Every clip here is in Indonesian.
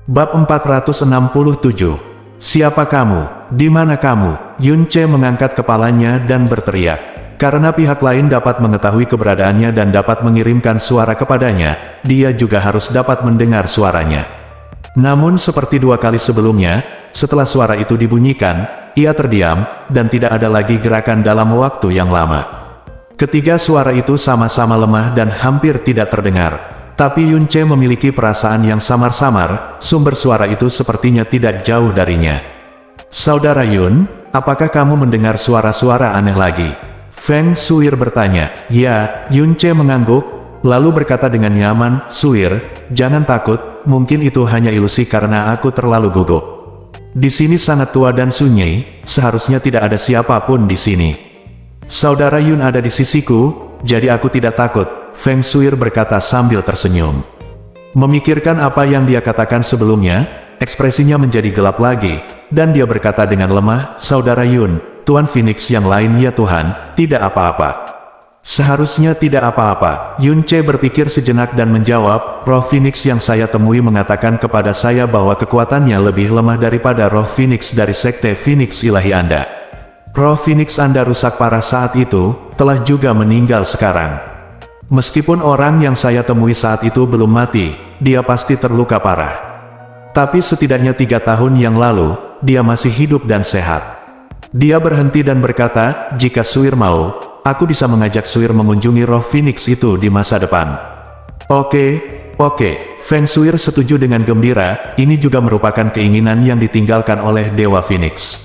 Bab 467. Siapa kamu? Di mana kamu? Yun Ce mengangkat kepalanya dan berteriak. Karena pihak lain dapat mengetahui keberadaannya dan dapat mengirimkan suara kepadanya, dia juga harus dapat mendengar suaranya. Namun seperti dua kali sebelumnya, setelah suara itu dibunyikan, ia terdiam, dan tidak ada lagi gerakan dalam waktu yang lama. Ketiga suara itu sama-sama lemah dan hampir tidak terdengar. Tapi Yun Ce memiliki perasaan yang samar-samar, sumber suara itu sepertinya tidak jauh darinya. Saudara Yun, apakah kamu mendengar suara-suara aneh lagi? Feng Suir bertanya. Ya, Yun Ce mengangguk, lalu berkata dengan nyaman, Suir, jangan takut, mungkin itu hanya ilusi karena aku terlalu gugup. Di sini sangat tua dan sunyi, seharusnya tidak ada siapapun di sini. Saudara Yun ada di sisiku, jadi aku tidak takut. Feng Suir berkata sambil tersenyum. Memikirkan apa yang dia katakan sebelumnya, ekspresinya menjadi gelap lagi, dan dia berkata dengan lemah, Saudara Yun, Tuan Phoenix yang lain ya Tuhan, tidak apa-apa. Seharusnya tidak apa-apa. Yun Ce berpikir sejenak dan menjawab, Roh Phoenix yang saya temui mengatakan kepada saya bahwa kekuatannya lebih lemah daripada Roh Phoenix dari Sekte Phoenix Ilahi Anda. Roh Phoenix Anda rusak parah saat itu, telah juga meninggal sekarang. Meskipun orang yang saya temui saat itu belum mati, dia pasti terluka parah. Tapi setidaknya 3 tahun yang lalu, dia masih hidup dan sehat. Dia berhenti dan berkata, jika Suir mau, aku bisa mengajak Suir mengunjungi roh Phoenix itu di masa depan. Oke, Feng Suir setuju dengan gembira, ini juga merupakan keinginan yang ditinggalkan oleh Dewa Phoenix.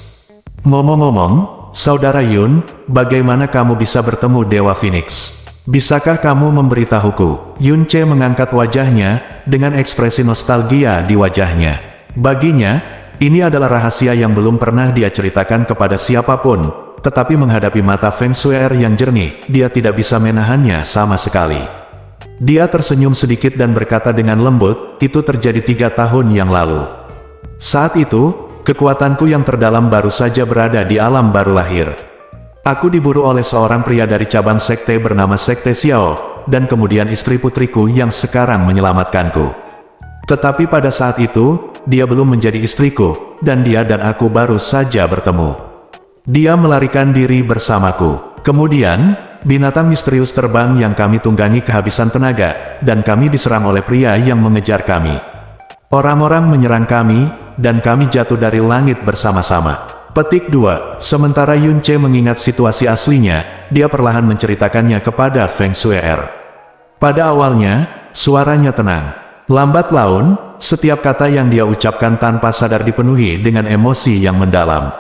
Ngomong-ngomong, Saudara Yun, bagaimana kamu bisa bertemu Dewa Phoenix? Bisakah kamu memberitahuku? Yun Ce mengangkat wajahnya, dengan ekspresi nostalgia di wajahnya. Baginya, ini adalah rahasia yang belum pernah dia ceritakan kepada siapapun, tetapi menghadapi mata Feng Suir yang jernih, dia tidak bisa menahannya sama sekali. Dia tersenyum sedikit dan berkata dengan lembut, itu terjadi 3 tahun yang lalu. Saat itu, kekuatanku yang terdalam baru saja berada di alam baru lahir. Aku diburu oleh seorang pria dari cabang sekte bernama Sekte Xiao, dan kemudian istri putriku yang sekarang menyelamatkanku. Tetapi pada saat itu, dia belum menjadi istriku, dan dia dan aku baru saja bertemu. Dia melarikan diri bersamaku. Kemudian, binatang misterius terbang yang kami tunggangi kehabisan tenaga, dan kami diserang oleh pria yang mengejar kami. Orang-orang menyerang kami, dan kami jatuh dari langit bersama-sama. Petik 2. Sementara Yun Ce mengingat situasi aslinya, dia perlahan menceritakannya kepada Feng Suir. Pada awalnya, suaranya tenang. Lambat laun, setiap kata yang dia ucapkan tanpa sadar dipenuhi dengan emosi yang mendalam.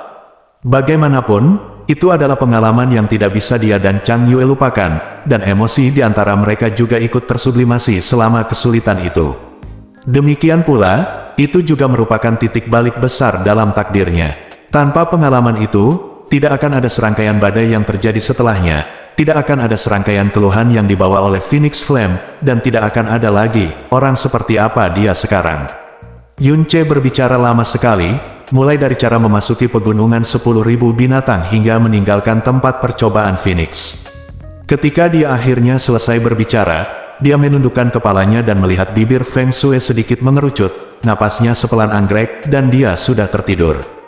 Bagaimanapun, itu adalah pengalaman yang tidak bisa dia dan Chang Yue lupakan, dan emosi di antara mereka juga ikut tersublimasi selama kesulitan itu. Demikian pula, itu juga merupakan titik balik besar dalam takdirnya. Tanpa pengalaman itu, tidak akan ada serangkaian badai yang terjadi setelahnya, tidak akan ada serangkaian keluhan yang dibawa oleh Phoenix Flame, dan tidak akan ada lagi orang seperti apa dia sekarang. Yun Ce berbicara lama sekali, mulai dari cara memasuki pegunungan 10.000 binatang hingga meninggalkan tempat percobaan Phoenix. Ketika dia akhirnya selesai berbicara, dia menundukkan kepalanya dan melihat bibir Feng Shui sedikit mengerucut, napasnya sepelan anggrek, dan dia sudah tertidur.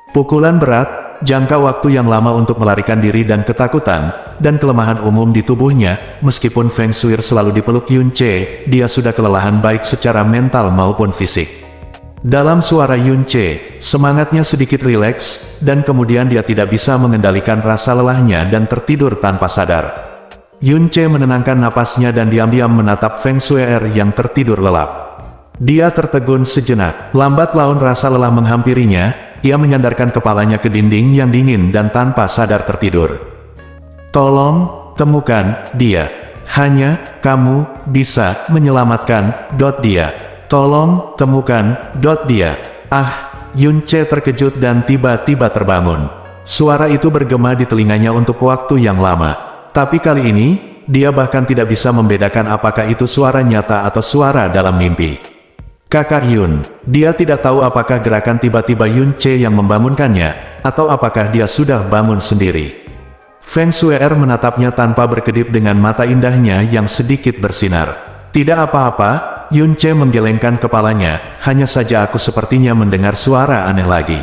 Pukulan berat, jangka waktu yang lama untuk melarikan diri dan ketakutan, dan kelemahan umum di tubuhnya, meskipun Feng Suir selalu dipeluk Yun Ce, dia sudah kelelahan baik secara mental maupun fisik. Dalam suara Yun Ce, semangatnya sedikit rileks, dan kemudian dia tidak bisa mengendalikan rasa lelahnya dan tertidur tanpa sadar. Yun Ce menenangkan napasnya dan diam-diam menatap Feng Suir yang tertidur lelap. Dia tertegun sejenak, lambat laun rasa lelah menghampirinya. Ia menyandarkan kepalanya ke dinding yang dingin dan tanpa sadar tertidur. Tolong, temukan dia. Hanya, kamu, bisa, menyelamatkan, dia. Tolong, temukan, dia. Yun Ce terkejut dan tiba-tiba terbangun. Suara itu bergema di telinganya untuk waktu yang lama. Tapi kali ini, dia bahkan tidak bisa membedakan apakah itu suara nyata atau suara dalam mimpi. Kakak Yun, dia tidak tahu apakah gerakan tiba-tiba Yun Ce yang membangunkannya, atau apakah dia sudah bangun sendiri. Feng Suir menatapnya tanpa berkedip dengan mata indahnya yang sedikit bersinar. Tidak apa-apa, Yun Che menggelengkan kepalanya, hanya saja aku sepertinya mendengar suara aneh lagi.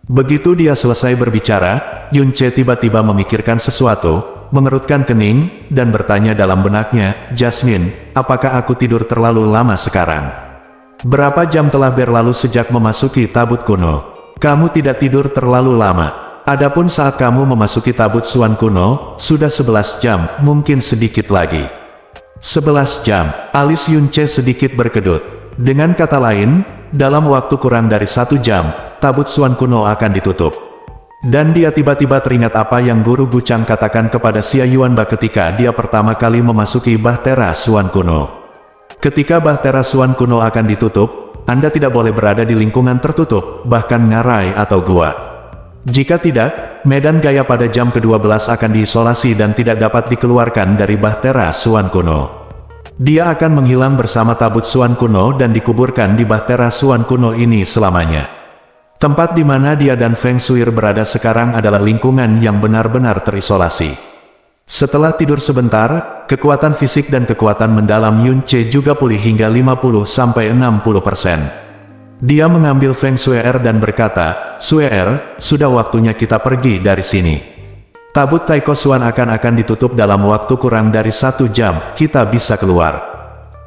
Begitu dia selesai berbicara, Yun Che tiba-tiba memikirkan sesuatu, mengerutkan kening, dan bertanya dalam benaknya, Jasmine, apakah aku tidur terlalu lama sekarang? Berapa jam telah berlalu sejak memasuki tabut kuno? Kamu tidak tidur terlalu lama. Adapun saat kamu memasuki tabut Suan kuno, sudah 11 jam, mungkin sedikit lagi. 11 jam, alis Yun Che sedikit berkedut. Dengan kata lain, dalam waktu kurang dari 1 jam, tabut Suan kuno akan ditutup. Dan dia tiba-tiba teringat apa yang Guru Gucang katakan kepada Xia Yuanba ketika dia pertama kali memasuki Bahtera Suan kuno. Ketika Bahtera Suan kuno akan ditutup, Anda tidak boleh berada di lingkungan tertutup, bahkan ngarai atau gua. Jika tidak, medan gaya pada jam ke-12 akan diisolasi dan tidak dapat dikeluarkan dari Bahtera Suan kuno. Dia akan menghilang bersama tabut Suan kuno dan dikuburkan di Bahtera Suan kuno ini selamanya. Tempat di mana dia dan Feng Shuir berada sekarang adalah lingkungan yang benar-benar terisolasi. Setelah tidur sebentar, kekuatan fisik dan kekuatan mendalam Yun Che juga pulih hingga 50–60%. Dia mengambil Feng Shuir dan berkata, Shuir, sudah waktunya kita pergi dari sini. Tabut Taiko Suan akan ditutup dalam waktu kurang dari 1 jam, kita bisa keluar.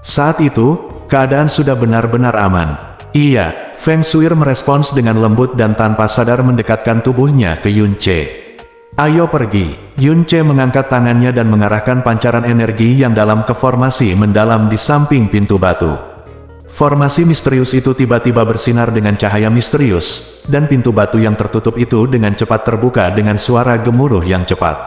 Saat itu, keadaan sudah benar-benar aman. Iya, Feng Shuir merespons dengan lembut dan tanpa sadar mendekatkan tubuhnya ke Yun Che. Ayo pergi. Yun Che mengangkat tangannya dan mengarahkan pancaran energi yang dalam ke formasi mendalam di samping pintu batu. Formasi misterius itu tiba-tiba bersinar dengan cahaya misterius, dan pintu batu yang tertutup itu dengan cepat terbuka dengan suara gemuruh yang cepat.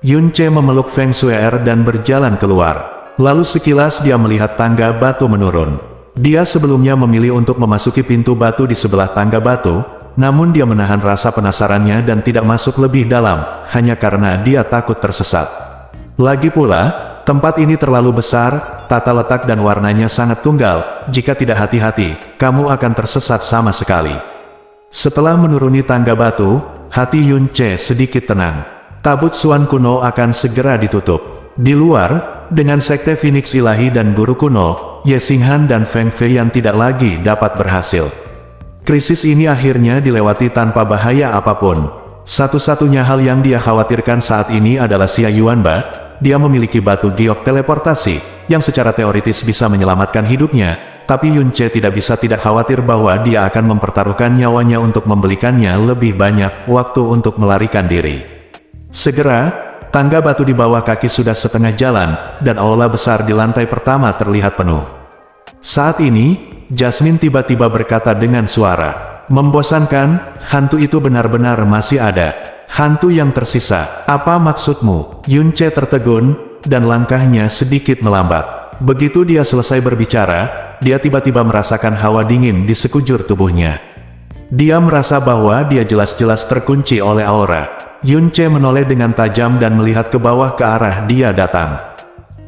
Yun Che memeluk Feng Shuir dan berjalan keluar. Lalu sekilas dia melihat tangga batu menurun. Dia sebelumnya memilih untuk memasuki pintu batu di sebelah tangga batu, namun dia menahan rasa penasarannya dan tidak masuk lebih dalam, hanya karena dia takut tersesat. Lagi pula, tempat ini terlalu besar, tata letak dan warnanya sangat tunggal, jika tidak hati-hati, kamu akan tersesat sama sekali. Setelah menuruni tangga batu, hati Yun Che sedikit tenang. Tabut Suan kuno akan segera ditutup. Di luar, dengan Sekte Phoenix Ilahi dan Guru kuno, Ye Xinghan dan Feng Fei yang tidak lagi dapat berhasil. Krisis ini akhirnya dilewati tanpa bahaya apapun. Satu-satunya hal yang dia khawatirkan saat ini adalah Xia Yuanba. Dia memiliki batu giok teleportasi, yang secara teoritis bisa menyelamatkan hidupnya, tapi Yun Che tidak bisa tidak khawatir bahwa dia akan mempertaruhkan nyawanya untuk membelikannya lebih banyak waktu untuk melarikan diri. Segera, tangga batu di bawah kaki sudah setengah jalan, dan aula besar di lantai pertama terlihat penuh. Saat ini, Jasmine tiba-tiba berkata dengan suara, membosankan, hantu itu benar-benar masih ada. Hantu yang tersisa, apa maksudmu? Yun Che tertegun, dan langkahnya sedikit melambat. Begitu dia selesai berbicara, dia tiba-tiba merasakan hawa dingin di sekujur tubuhnya. Dia merasa bahwa dia jelas-jelas terkunci oleh aura. Yun Che menoleh dengan tajam dan melihat ke bawah ke arah dia datang.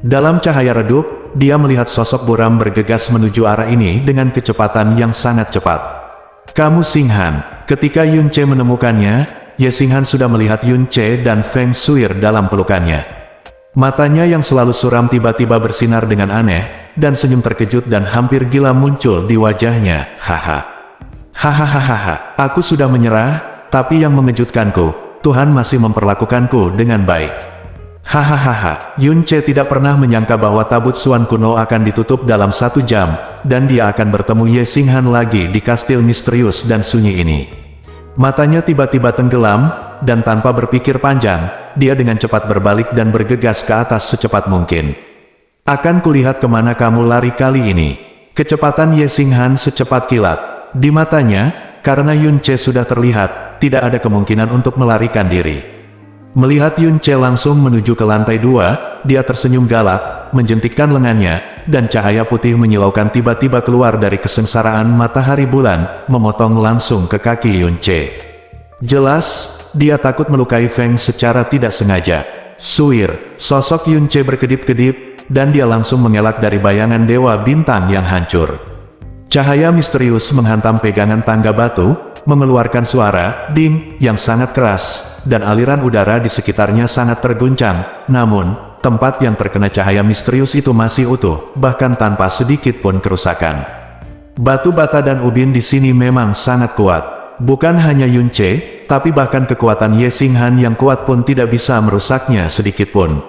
Dalam cahaya redup, dia melihat sosok buram bergegas menuju arah ini dengan kecepatan yang sangat cepat. Kamu Xinghan. Ketika Yun Che menemukannya, Ye Xinghan sudah melihat Yun Che dan Feng Shuir dalam pelukannya. Matanya yang selalu suram tiba-tiba bersinar dengan aneh, dan senyum terkejut dan hampir gila muncul di wajahnya. Haha. Hahaha, aku sudah menyerah, tapi yang mengejutkanku, Tuhan masih memperlakukanku dengan baik. Hahaha, Yun Che tidak pernah menyangka bahwa tabut Suan kuno akan ditutup dalam 1 jam, dan dia akan bertemu Ye Xinghan lagi di kastil misterius dan sunyi ini. Matanya tiba-tiba tenggelam, dan tanpa berpikir panjang, dia dengan cepat berbalik dan bergegas ke atas secepat mungkin. Akan kulihat kemana kamu lari kali ini. Kecepatan Ye Xinghan secepat kilat. Di matanya, karena Yun Che sudah terlihat, tidak ada kemungkinan untuk melarikan diri. Melihat Yun Che langsung menuju ke lantai 2, dia tersenyum galak, menjentikkan lengannya, dan cahaya putih menyilaukan tiba-tiba keluar dari kesengsaraan matahari bulan, memotong langsung ke kaki Yun Che. Jelas, dia takut melukai Feng secara tidak sengaja. Shuir, sosok Yun Che berkedip-kedip, dan dia langsung mengelak dari bayangan dewa bintang yang hancur. Cahaya misterius menghantam pegangan tangga batu, mengeluarkan suara ding yang sangat keras, dan aliran udara di sekitarnya sangat terguncang. Namun, tempat yang terkena cahaya misterius itu masih utuh, bahkan tanpa sedikit pun kerusakan. Batu bata dan ubin di sini memang sangat kuat. Bukan hanya Yun Che, tapi bahkan kekuatan Ye Xinghan yang kuat pun tidak bisa merusaknya sedikit pun.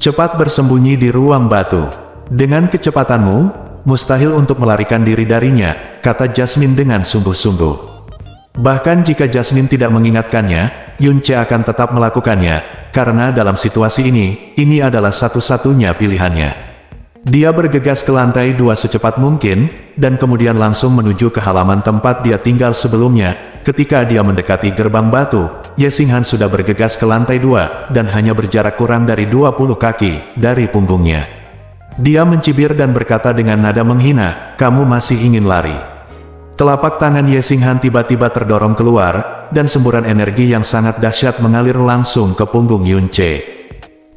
Cepat bersembunyi di ruang batu. Dengan kecepatanmu, mustahil untuk melarikan diri darinya, kata Jasmine dengan sungguh-sungguh. Bahkan jika Jasmine tidak mengingatkannya, Yun Che akan tetap melakukannya, karena dalam situasi ini adalah satu-satunya pilihannya. Dia bergegas ke lantai 2 secepat mungkin, dan kemudian langsung menuju ke halaman tempat dia tinggal sebelumnya. Ketika dia mendekati gerbang batu, Ye Xinghan sudah bergegas ke lantai 2, dan hanya berjarak kurang dari 20 kaki dari punggungnya. Dia mencibir dan berkata dengan nada menghina, "Kamu masih ingin lari?" Telapak tangan Ye Xinghan tiba-tiba terdorong keluar, dan semburan energi yang sangat dahsyat mengalir langsung ke punggung Yun Che.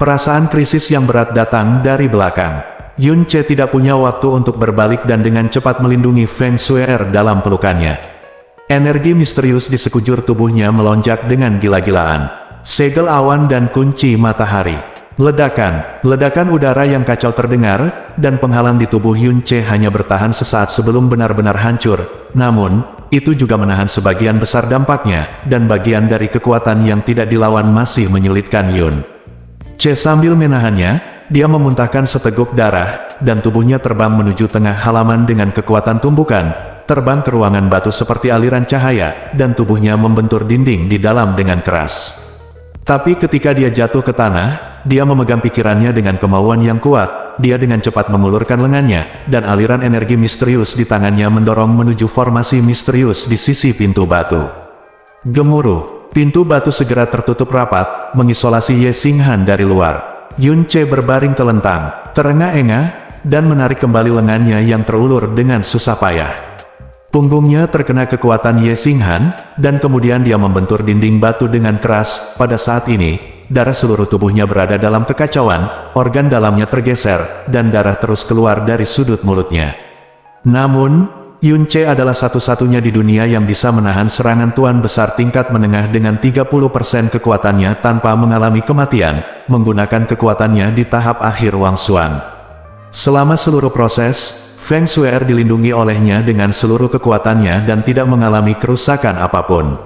Perasaan krisis yang berat datang dari belakang. Yun Che tidak punya waktu untuk berbalik dan dengan cepat melindungi Feng Shuer dalam pelukannya. Energi misterius di sekujur tubuhnya melonjak dengan gila-gilaan. Segel awan dan kunci matahari. Ledakan udara yang kacau terdengar, dan penghalang di tubuh Yun Che hanya bertahan sesaat sebelum benar-benar hancur. Namun, itu juga menahan sebagian besar dampaknya, dan bagian dari kekuatan yang tidak dilawan masih menyulitkan Yun Che sambil menahannya. Dia memuntahkan seteguk darah, dan tubuhnya terbang menuju tengah halaman dengan kekuatan tumbukan, terbang ke ruangan batu seperti aliran cahaya, dan tubuhnya membentur dinding di dalam dengan keras. Tapi ketika dia jatuh ke tanah, dia memegang pikirannya dengan kemauan yang kuat. Dia dengan cepat mengulurkan lengannya, dan aliran energi misterius di tangannya mendorong menuju formasi misterius di sisi pintu batu. Gemuruh, pintu batu segera tertutup rapat, mengisolasi Ye Xinghan dari luar. Yun Che berbaring telentang, terengah-engah, dan menarik kembali lengannya yang terulur dengan susah payah. Punggungnya terkena kekuatan Ye Xinghan, dan kemudian dia membentur dinding batu dengan keras. Pada saat ini, darah seluruh tubuhnya berada dalam kekacauan, organ dalamnya tergeser, dan darah terus keluar dari sudut mulutnya. Namun, Yun Che adalah satu-satunya di dunia yang bisa menahan serangan tuan besar tingkat menengah dengan 30% kekuatannya tanpa mengalami kematian, menggunakan kekuatannya di tahap akhir Wangsuan. Selama seluruh proses, Feng Shuer dilindungi olehnya dengan seluruh kekuatannya dan tidak mengalami kerusakan apapun.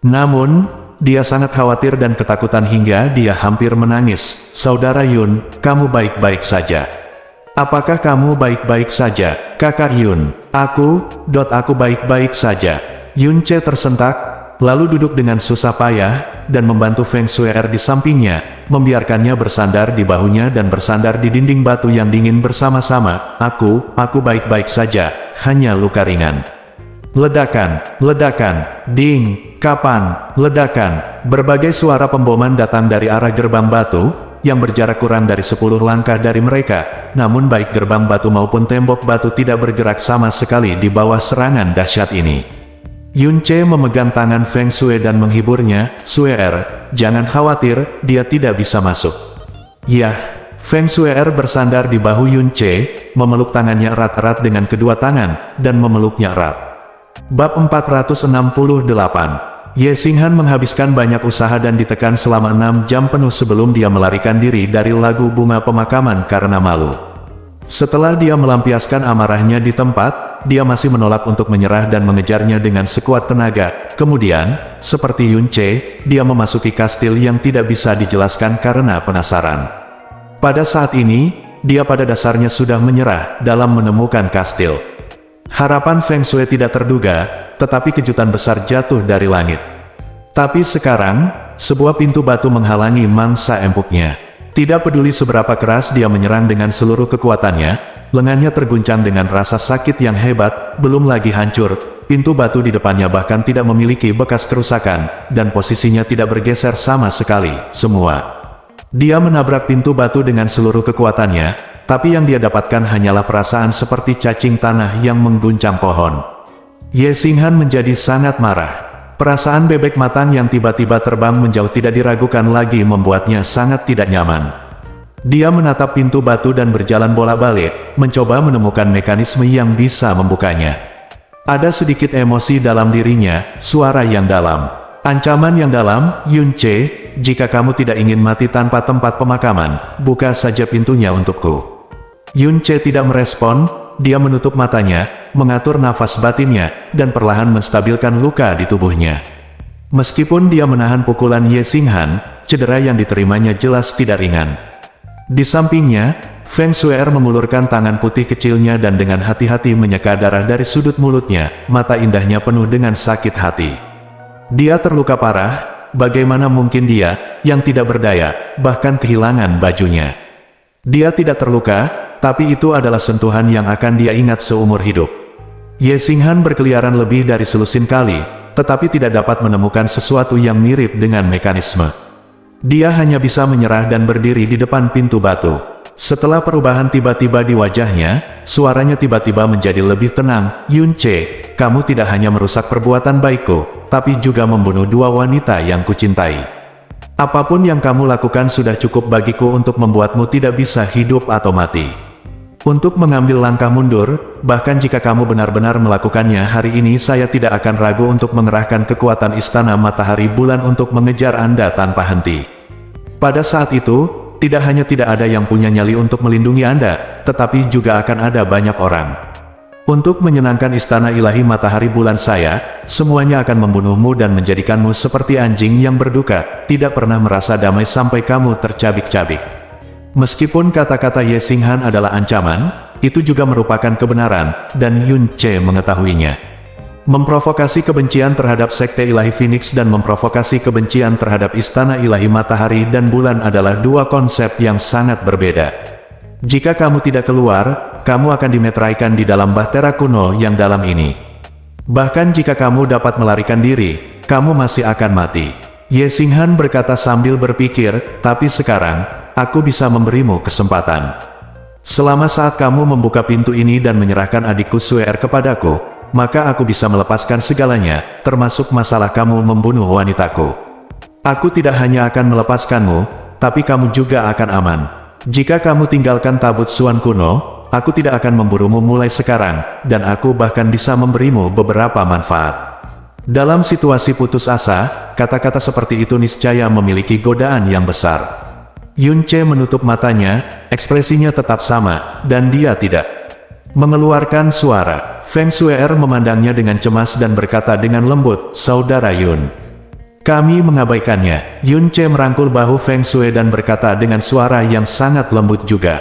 Namun, dia sangat khawatir dan ketakutan hingga dia hampir menangis. "Saudara Yun, kamu baik-baik saja?" "Apakah kamu baik-baik saja, Kakak Yun?" Aku baik-baik saja." Yun Che tersentak, lalu duduk dengan susah payah, dan membantu Feng Shuer di sampingnya, membiarkannya bersandar di bahunya dan bersandar di dinding batu yang dingin bersama-sama. Aku baik-baik saja, hanya luka ringan." Ledakan, ding, kapan, ledakan. Berbagai suara pemboman datang dari arah gerbang batu, yang berjarak kurang dari 10 langkah dari mereka. Namun baik gerbang batu maupun tembok batu tidak bergerak sama sekali di bawah serangan dahsyat ini. Yun Che memegang tangan Feng Shui dan menghiburnya. "Shuer, jangan khawatir, dia tidak bisa masuk." "Yah." Feng Shuer bersandar di bahu Yun Che, memeluk tangannya erat-erat dengan kedua tangan, dan memeluknya erat. Bab 468. Ye Xinghan menghabiskan banyak usaha dan ditekan selama 6 jam penuh sebelum dia melarikan diri dari lagu bunga pemakaman karena malu. Setelah dia melampiaskan amarahnya di tempat, dia masih menolak untuk menyerah dan mengejarnya dengan sekuat tenaga. Kemudian, seperti Yun Che, dia memasuki kastil yang tidak bisa dijelaskan karena penasaran. Pada saat ini, dia pada dasarnya sudah menyerah dalam menemukan kastil. Harapan Feng Shui tidak terduga, tetapi kejutan besar jatuh dari langit. Tapi sekarang, sebuah pintu batu menghalangi mangsa empuknya. Tidak peduli seberapa keras dia menyerang dengan seluruh kekuatannya, lengannya terguncang dengan rasa sakit yang hebat, belum lagi hancur. Pintu batu di depannya bahkan tidak memiliki bekas kerusakan, dan posisinya tidak bergeser sama sekali. Dia menabrak pintu batu dengan seluruh kekuatannya, tapi yang dia dapatkan hanyalah perasaan seperti cacing tanah yang mengguncang pohon. Ye Xinghan menjadi sangat marah. Perasaan bebek matang yang tiba-tiba terbang menjauh tidak diragukan lagi membuatnya sangat tidak nyaman. Dia menatap pintu batu dan berjalan bolak-balik, mencoba menemukan mekanisme yang bisa membukanya. Ada sedikit emosi dalam dirinya, suara yang dalam. Ancaman yang dalam. "Yun Che, jika kamu tidak ingin mati tanpa tempat pemakaman, buka saja pintunya untukku. Yun Ce tidak merespon, dia menutup matanya, mengatur nafas batinnya, dan perlahan menstabilkan luka di tubuhnya. Meskipun dia menahan pukulan Ye Xinghan, cedera yang diterimanya jelas tidak ringan. Di sampingnya, Feng Shuer memulurkan tangan putih kecilnya dan dengan hati-hati menyeka darah dari sudut mulutnya, mata indahnya penuh dengan sakit hati. Dia terluka parah. Bagaimana mungkin dia, yang tidak berdaya, bahkan kehilangan bajunya. Dia tidak terluka, tapi itu adalah sentuhan yang akan dia ingat seumur hidup. Ye Xinghan berkeliaran lebih dari selusin kali, tetapi tidak dapat menemukan sesuatu yang mirip dengan mekanisme. Dia hanya bisa menyerah dan berdiri di depan pintu batu. Setelah perubahan tiba-tiba di wajahnya, suaranya tiba-tiba menjadi lebih tenang. Yun Ce, kamu tidak hanya merusak perbuatan baikku, tapi juga membunuh dua wanita yang kucintai. Apapun yang kamu lakukan sudah cukup bagiku untuk membuatmu tidak bisa hidup atau mati. Untuk mengambil langkah mundur, bahkan jika kamu benar-benar melakukannya hari ini, saya tidak akan ragu untuk mengerahkan kekuatan Istana Matahari Bulan untuk mengejar Anda tanpa henti. Pada saat itu, tidak hanya tidak ada yang punya nyali untuk melindungi Anda, tetapi juga akan ada banyak orang. Untuk menyenangkan Istana Ilahi Matahari Bulan saya, semuanya akan membunuhmu dan menjadikanmu seperti anjing yang berduka, tidak pernah merasa damai sampai kamu tercabik-cabik. Meskipun kata-kata Ye Xinghan adalah ancaman, itu juga merupakan kebenaran, dan Yun Ce mengetahuinya. Memprovokasi kebencian terhadap Sekte Ilahi Phoenix dan memprovokasi kebencian terhadap Istana Ilahi Matahari dan Bulan adalah dua konsep yang sangat berbeda. Jika kamu tidak keluar, kamu akan dimeteraikan di dalam bahtera kuno yang dalam ini. Bahkan jika kamu dapat melarikan diri, kamu masih akan mati. Ye Xinghan berkata sambil berpikir, tapi sekarang, aku bisa memberimu kesempatan. Selama saat kamu membuka pintu ini dan menyerahkan adikku Shuer kepadaku, maka aku bisa melepaskan segalanya, termasuk masalah kamu membunuh wanitaku. Aku tidak hanya akan melepaskanmu, tapi kamu juga akan aman. Jika kamu tinggalkan tabut Suan kuno, aku tidak akan memburumu mulai sekarang, dan aku bahkan bisa memberimu beberapa manfaat. Dalam situasi putus asa, kata-kata seperti itu niscaya memiliki godaan yang besar. Yun Ce menutup matanya, ekspresinya tetap sama, dan dia tidak mengeluarkan suara. Feng Shuer memandangnya dengan cemas dan berkata dengan lembut, "Saudara Yun, kami mengabaikannya." Yun Ce merangkul bahu Feng Shui dan berkata dengan suara yang sangat lembut juga,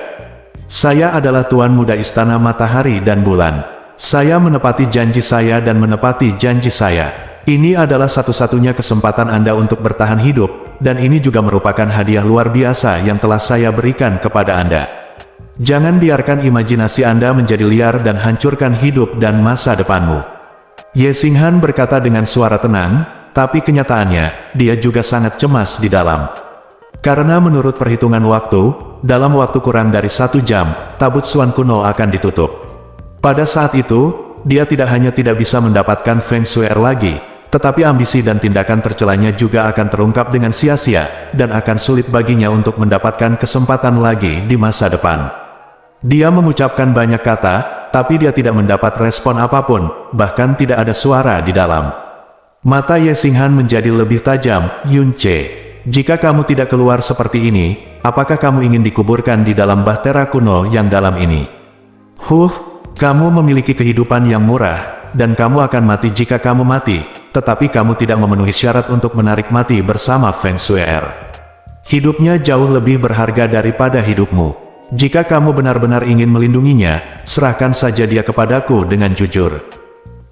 "Saya adalah Tuan Muda Istana Matahari dan Bulan. Saya menepati janji saya dan menepati janji saya. Ini adalah satu-satunya kesempatan Anda untuk bertahan hidup, dan ini juga merupakan hadiah luar biasa yang telah saya berikan kepada Anda. Jangan biarkan imajinasi Anda menjadi liar dan hancurkan hidup dan masa depanmu." Ye Xinghan berkata dengan suara tenang, tapi kenyataannya, dia juga sangat cemas di dalam. Karena menurut perhitungan waktu, dalam waktu kurang dari 1 jam, tabut Suan kuno akan ditutup. Pada saat itu, dia tidak hanya tidak bisa mendapatkan Feng Shuer lagi, tetapi ambisi dan tindakan tercelanya juga akan terungkap dengan sia-sia, dan akan sulit baginya untuk mendapatkan kesempatan lagi di masa depan. Dia mengucapkan banyak kata, tapi dia tidak mendapat respon apapun, bahkan tidak ada suara di dalam. Mata Ye Xinghan menjadi lebih tajam. "Yun Ce, jika kamu tidak keluar seperti ini, apakah kamu ingin dikuburkan di dalam bahtera kuno yang dalam ini? Kamu memiliki kehidupan yang murah, dan kamu akan mati jika kamu mati, tetapi kamu tidak memenuhi syarat untuk menarik mati bersama Feng Shuer. Hidupnya jauh lebih berharga daripada hidupmu. Jika kamu benar-benar ingin melindunginya, serahkan saja dia kepadaku dengan jujur.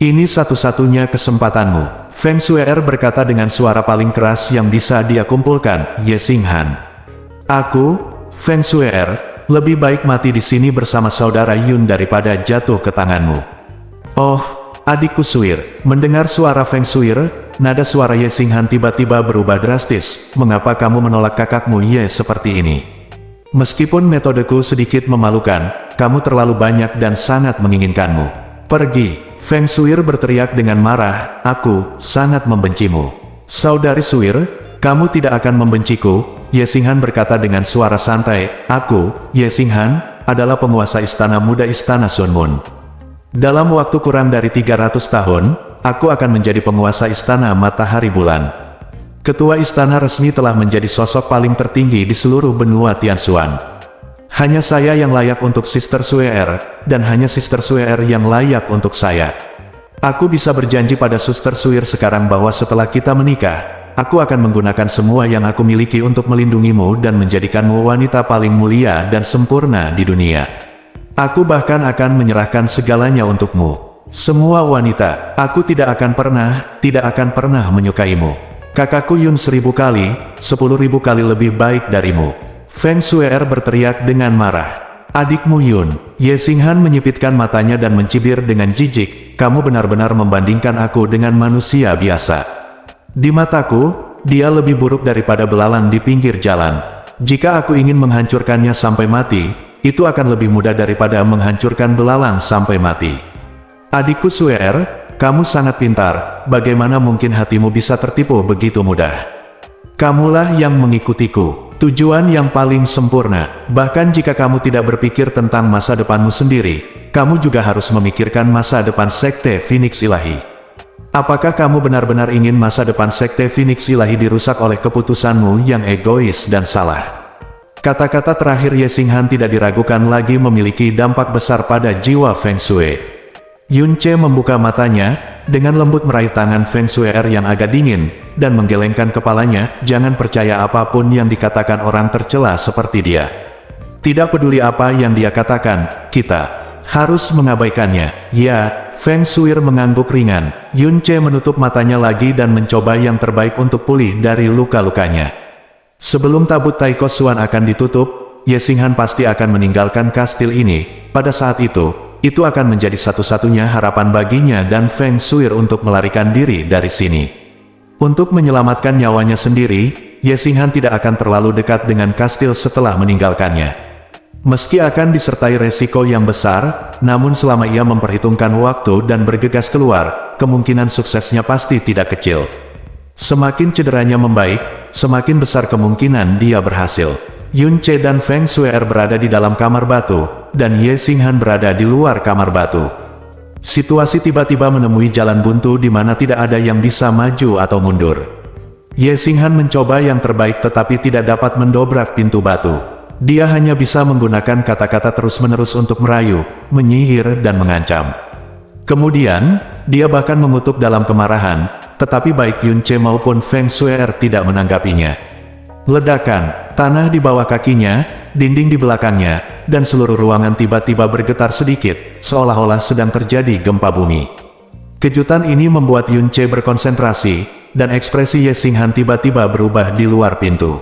Ini satu-satunya kesempatanmu." Feng Shuer berkata dengan suara paling keras yang bisa dia kumpulkan, "Ye Xinghan, aku, Feng Shuer, lebih baik mati di sini bersama saudara Yun daripada jatuh ke tanganmu." "Oh, adikku Shuer." Mendengar suara Feng Shuer, nada suara Ye Xinghan tiba-tiba berubah drastis. "Mengapa kamu menolak kakakmu Ye seperti ini? Meskipun metodeku sedikit memalukan, kamu terlalu banyak dan sangat menginginkanmu. Pergi." Feng Shuer berteriak dengan marah, "Aku sangat membencimu." "Saudari Shuer, kamu tidak akan membenciku." Ye Xinghan berkata dengan suara santai, "Aku, Ye Xinghan, adalah penguasa Istana Muda Istana Sun Moon. Dalam waktu kurang dari 300 tahun, aku akan menjadi penguasa Istana Matahari Bulan. Ketua istana resmi telah menjadi sosok paling tertinggi di seluruh benua Tianshuan. Hanya saya yang layak untuk Sister Suer, dan hanya Sister Suer yang layak untuk saya. Aku bisa berjanji pada Sister Suer sekarang bahwa setelah kita menikah, aku akan menggunakan semua yang aku miliki untuk melindungimu dan menjadikanmu wanita paling mulia dan sempurna di dunia. Aku bahkan akan menyerahkan segalanya untukmu. Semua wanita, aku tidak akan pernah menyukaimu. Kakakku Yun 1000 kali, 10.000 kali lebih baik darimu. Feng Suer berteriak dengan marah. Adikmu Yun. Ye Xinghan menyipitkan matanya dan mencibir dengan jijik, kamu benar-benar membandingkan aku dengan manusia biasa. Di mataku, dia lebih buruk daripada belalang di pinggir jalan. Jika aku ingin menghancurkannya sampai mati, itu akan lebih mudah daripada menghancurkan belalang sampai mati. Adikku Suer, kamu sangat pintar, bagaimana mungkin hatimu bisa tertipu begitu mudah? Kamulah yang mengikutiku, tujuan yang paling sempurna. Bahkan jika kamu tidak berpikir tentang masa depanmu sendiri, kamu juga harus memikirkan masa depan Sekte Phoenix Ilahi. Apakah kamu benar-benar ingin masa depan Sekte Phoenix Ilahi dirusak oleh keputusanmu yang egois dan salah? Kata-kata terakhir Ye Xinghan tidak diragukan lagi memiliki dampak besar pada jiwa Feng Shui. Yun Ce membuka matanya, dengan lembut meraih tangan Feng Suer yang agak dingin, dan menggelengkan kepalanya, jangan percaya apapun yang dikatakan orang tercela seperti dia. Tidak peduli apa yang dia katakan, kita harus mengabaikannya. Ya, Feng Suer mengangguk ringan. Yun Ce menutup matanya lagi dan mencoba yang terbaik untuk pulih dari luka-lukanya. Sebelum tabut Taiko Xuan akan ditutup, Ye Xinghan pasti akan meninggalkan kastil ini. Pada saat itu akan menjadi satu-satunya harapan baginya dan Feng Shui untuk melarikan diri dari sini. Untuk menyelamatkan nyawanya sendiri, Ye Xinghan tidak akan terlalu dekat dengan kastil setelah meninggalkannya. Meski akan disertai resiko yang besar, namun selama ia memperhitungkan waktu dan bergegas keluar, kemungkinan suksesnya pasti tidak kecil. Semakin cederanya membaik, semakin besar kemungkinan dia berhasil. Yun Ce dan Feng Shui berada di dalam kamar batu, dan Ye Xinghan berada di luar kamar batu. Situasi tiba-tiba menemui jalan buntu di mana tidak ada yang bisa maju atau mundur. Ye Xinghan mencoba yang terbaik tetapi tidak dapat mendobrak pintu batu. Dia hanya bisa menggunakan kata-kata terus-menerus untuk merayu, menyihir dan mengancam. Kemudian, dia bahkan mengutuk dalam kemarahan, tetapi baik Yun Ce maupun Feng Shui tidak menanggapinya. Ledakan, tanah di bawah kakinya, dinding di belakangnya, dan seluruh ruangan tiba-tiba bergetar sedikit, seolah-olah sedang terjadi gempa bumi. Kejutan ini membuat Yun Ce berkonsentrasi, dan ekspresi Ye Xinghan tiba-tiba berubah di luar pintu.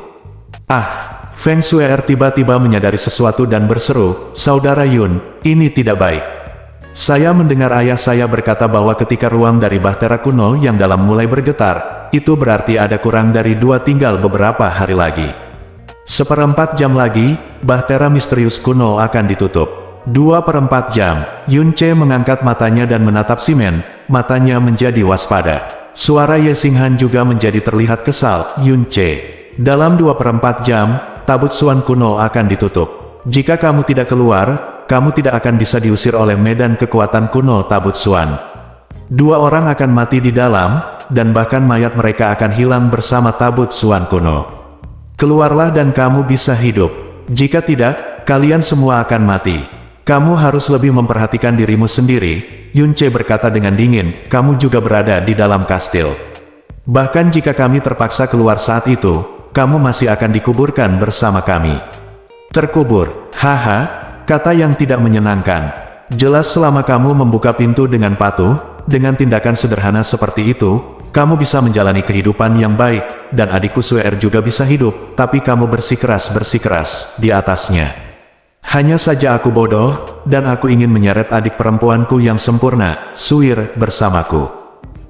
Feng Shui tiba-tiba menyadari sesuatu dan berseru, Saudara Yun, ini tidak baik. Saya mendengar ayah saya berkata bahwa ketika ruang dari Bahtera kuno yang dalam mulai bergetar, itu berarti ada kurang dari 2 tinggal beberapa hari lagi. 1/4 jam lagi, Bahtera misterius kuno akan ditutup. 2/4 jam, Yun Ce mengangkat matanya dan menatap Simen, matanya menjadi waspada. Suara Ye Xinghan juga menjadi terlihat kesal, Yun Ce. Dalam 2/4 jam, tabut Xuan kuno akan ditutup. Jika kamu tidak keluar, kamu tidak akan bisa diusir oleh medan kekuatan kuno tabut Xuan. 2 orang akan mati di dalam, dan bahkan mayat mereka akan hilang bersama tabut Xuan kuno. Keluarlah dan kamu bisa hidup. Jika tidak, kalian semua akan mati. Kamu harus lebih memperhatikan dirimu sendiri, Yun Ce berkata dengan dingin, kamu juga berada di dalam kastil. Bahkan jika kami terpaksa keluar saat itu, kamu masih akan dikuburkan bersama kami. Terkubur, haha. Kata yang tidak menyenangkan. Jelas selama kamu membuka pintu dengan patuh, dengan tindakan sederhana seperti itu, kamu bisa menjalani kehidupan yang baik, dan adikku Suer juga bisa hidup, tapi kamu bersikeras di atasnya. Hanya saja aku bodoh, dan aku ingin menyeret adik perempuanku yang sempurna, Suir, bersamaku.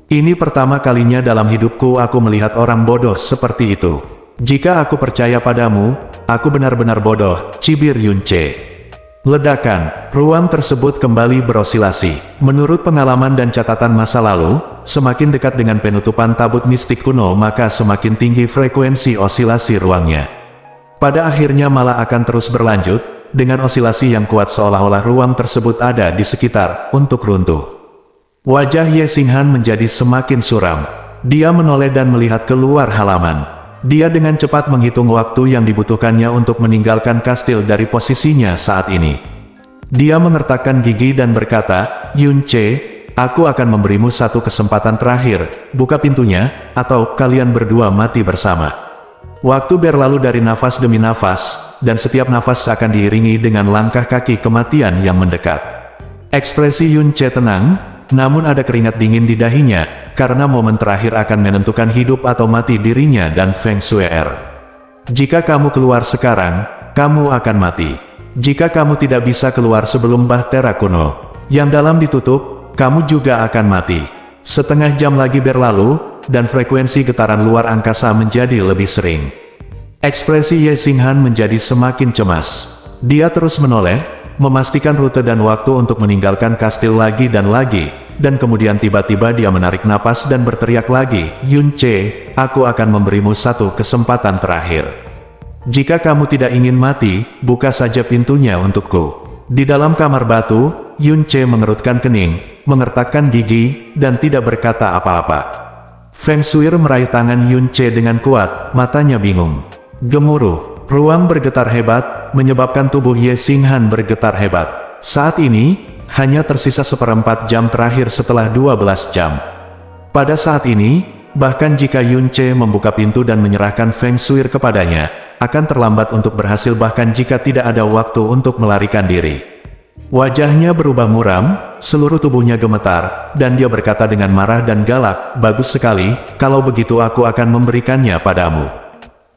Ini pertama kalinya dalam hidupku aku melihat orang bodoh seperti itu. Jika aku percaya padamu, aku benar-benar bodoh, cibir Yun Ce. Ledakan, ruang tersebut kembali berosilasi. Menurut pengalaman dan catatan masa lalu, semakin dekat dengan penutupan tabut mistik kuno maka semakin tinggi frekuensi osilasi ruangnya. Pada akhirnya malah akan terus berlanjut, dengan osilasi yang kuat seolah-olah ruang tersebut ada di sekitar, untuk runtuh. Wajah Ye Xinghan menjadi semakin suram. Dia menoleh dan melihat keluar halaman. Dia dengan cepat menghitung waktu yang dibutuhkannya untuk meninggalkan kastil dari posisinya saat ini. Dia mengertakkan gigi dan berkata, "Yun-che, aku akan memberimu satu kesempatan terakhir, buka pintunya, atau kalian berdua mati bersama." Waktu berlalu dari nafas demi nafas, dan setiap nafas akan diiringi dengan langkah kaki kematian yang mendekat. Ekspresi Yun-che tenang, namun ada keringat dingin di dahinya, karena momen terakhir akan menentukan hidup atau mati dirinya dan Feng Shue'er. Jika kamu keluar sekarang, kamu akan mati. Jika kamu tidak bisa keluar sebelum Bahtera kuno yang dalam ditutup, kamu juga akan mati. Setengah jam lagi berlalu, dan frekuensi getaran luar angkasa menjadi lebih sering. Ekspresi Ye Xinghan menjadi semakin cemas. Dia terus menoleh, memastikan rute dan waktu untuk meninggalkan kastil lagi, dan kemudian tiba-tiba dia menarik napas dan berteriak lagi, "Yun-che, aku akan memberimu satu kesempatan terakhir. Jika kamu tidak ingin mati, buka saja pintunya untukku." Di dalam kamar batu, Yun-che mengerutkan kening, mengertakkan gigi, dan tidak berkata apa-apa. Feng Shue'er meraih tangan Yun-che dengan kuat, matanya bingung. Gemuruh, ruang bergetar hebat, menyebabkan tubuh Ye Xinghan bergetar hebat. Saat ini, hanya tersisa 1/4 jam terakhir setelah 12 jam. Pada saat ini, bahkan jika Yun-che membuka pintu dan menyerahkan Feng Shue'er kepadanya, akan terlambat untuk berhasil bahkan jika tidak ada waktu untuk melarikan diri. Wajahnya berubah muram, seluruh tubuhnya gemetar, dan dia berkata dengan marah dan galak, "Bagus sekali, kalau begitu aku akan memberikannya padamu.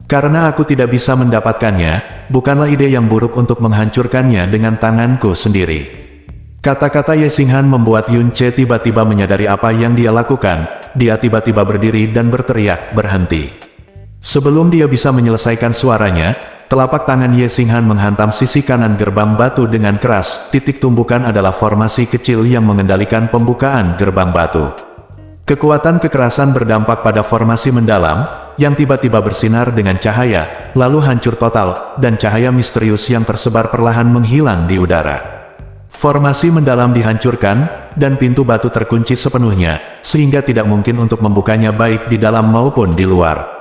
Karena aku tidak bisa mendapatkannya, bukanlah ide yang buruk untuk menghancurkannya dengan tanganku sendiri." Kata-kata Ye Xinghan membuat Yun-che tiba-tiba menyadari apa yang dia lakukan. Dia tiba-tiba berdiri dan berteriak, "Berhenti!" Sebelum dia bisa menyelesaikan suaranya, telapak tangan Ye Xinghan menghantam sisi kanan gerbang batu dengan keras. Titik tumbukan adalah formasi kecil yang mengendalikan pembukaan gerbang batu. Kekuatan kekerasan berdampak pada formasi mendalam, yang tiba-tiba bersinar dengan cahaya, lalu hancur total, dan cahaya misterius yang tersebar perlahan menghilang di udara. Formasi mendalam dihancurkan, dan pintu batu terkunci sepenuhnya, sehingga tidak mungkin untuk membukanya baik di dalam maupun di luar.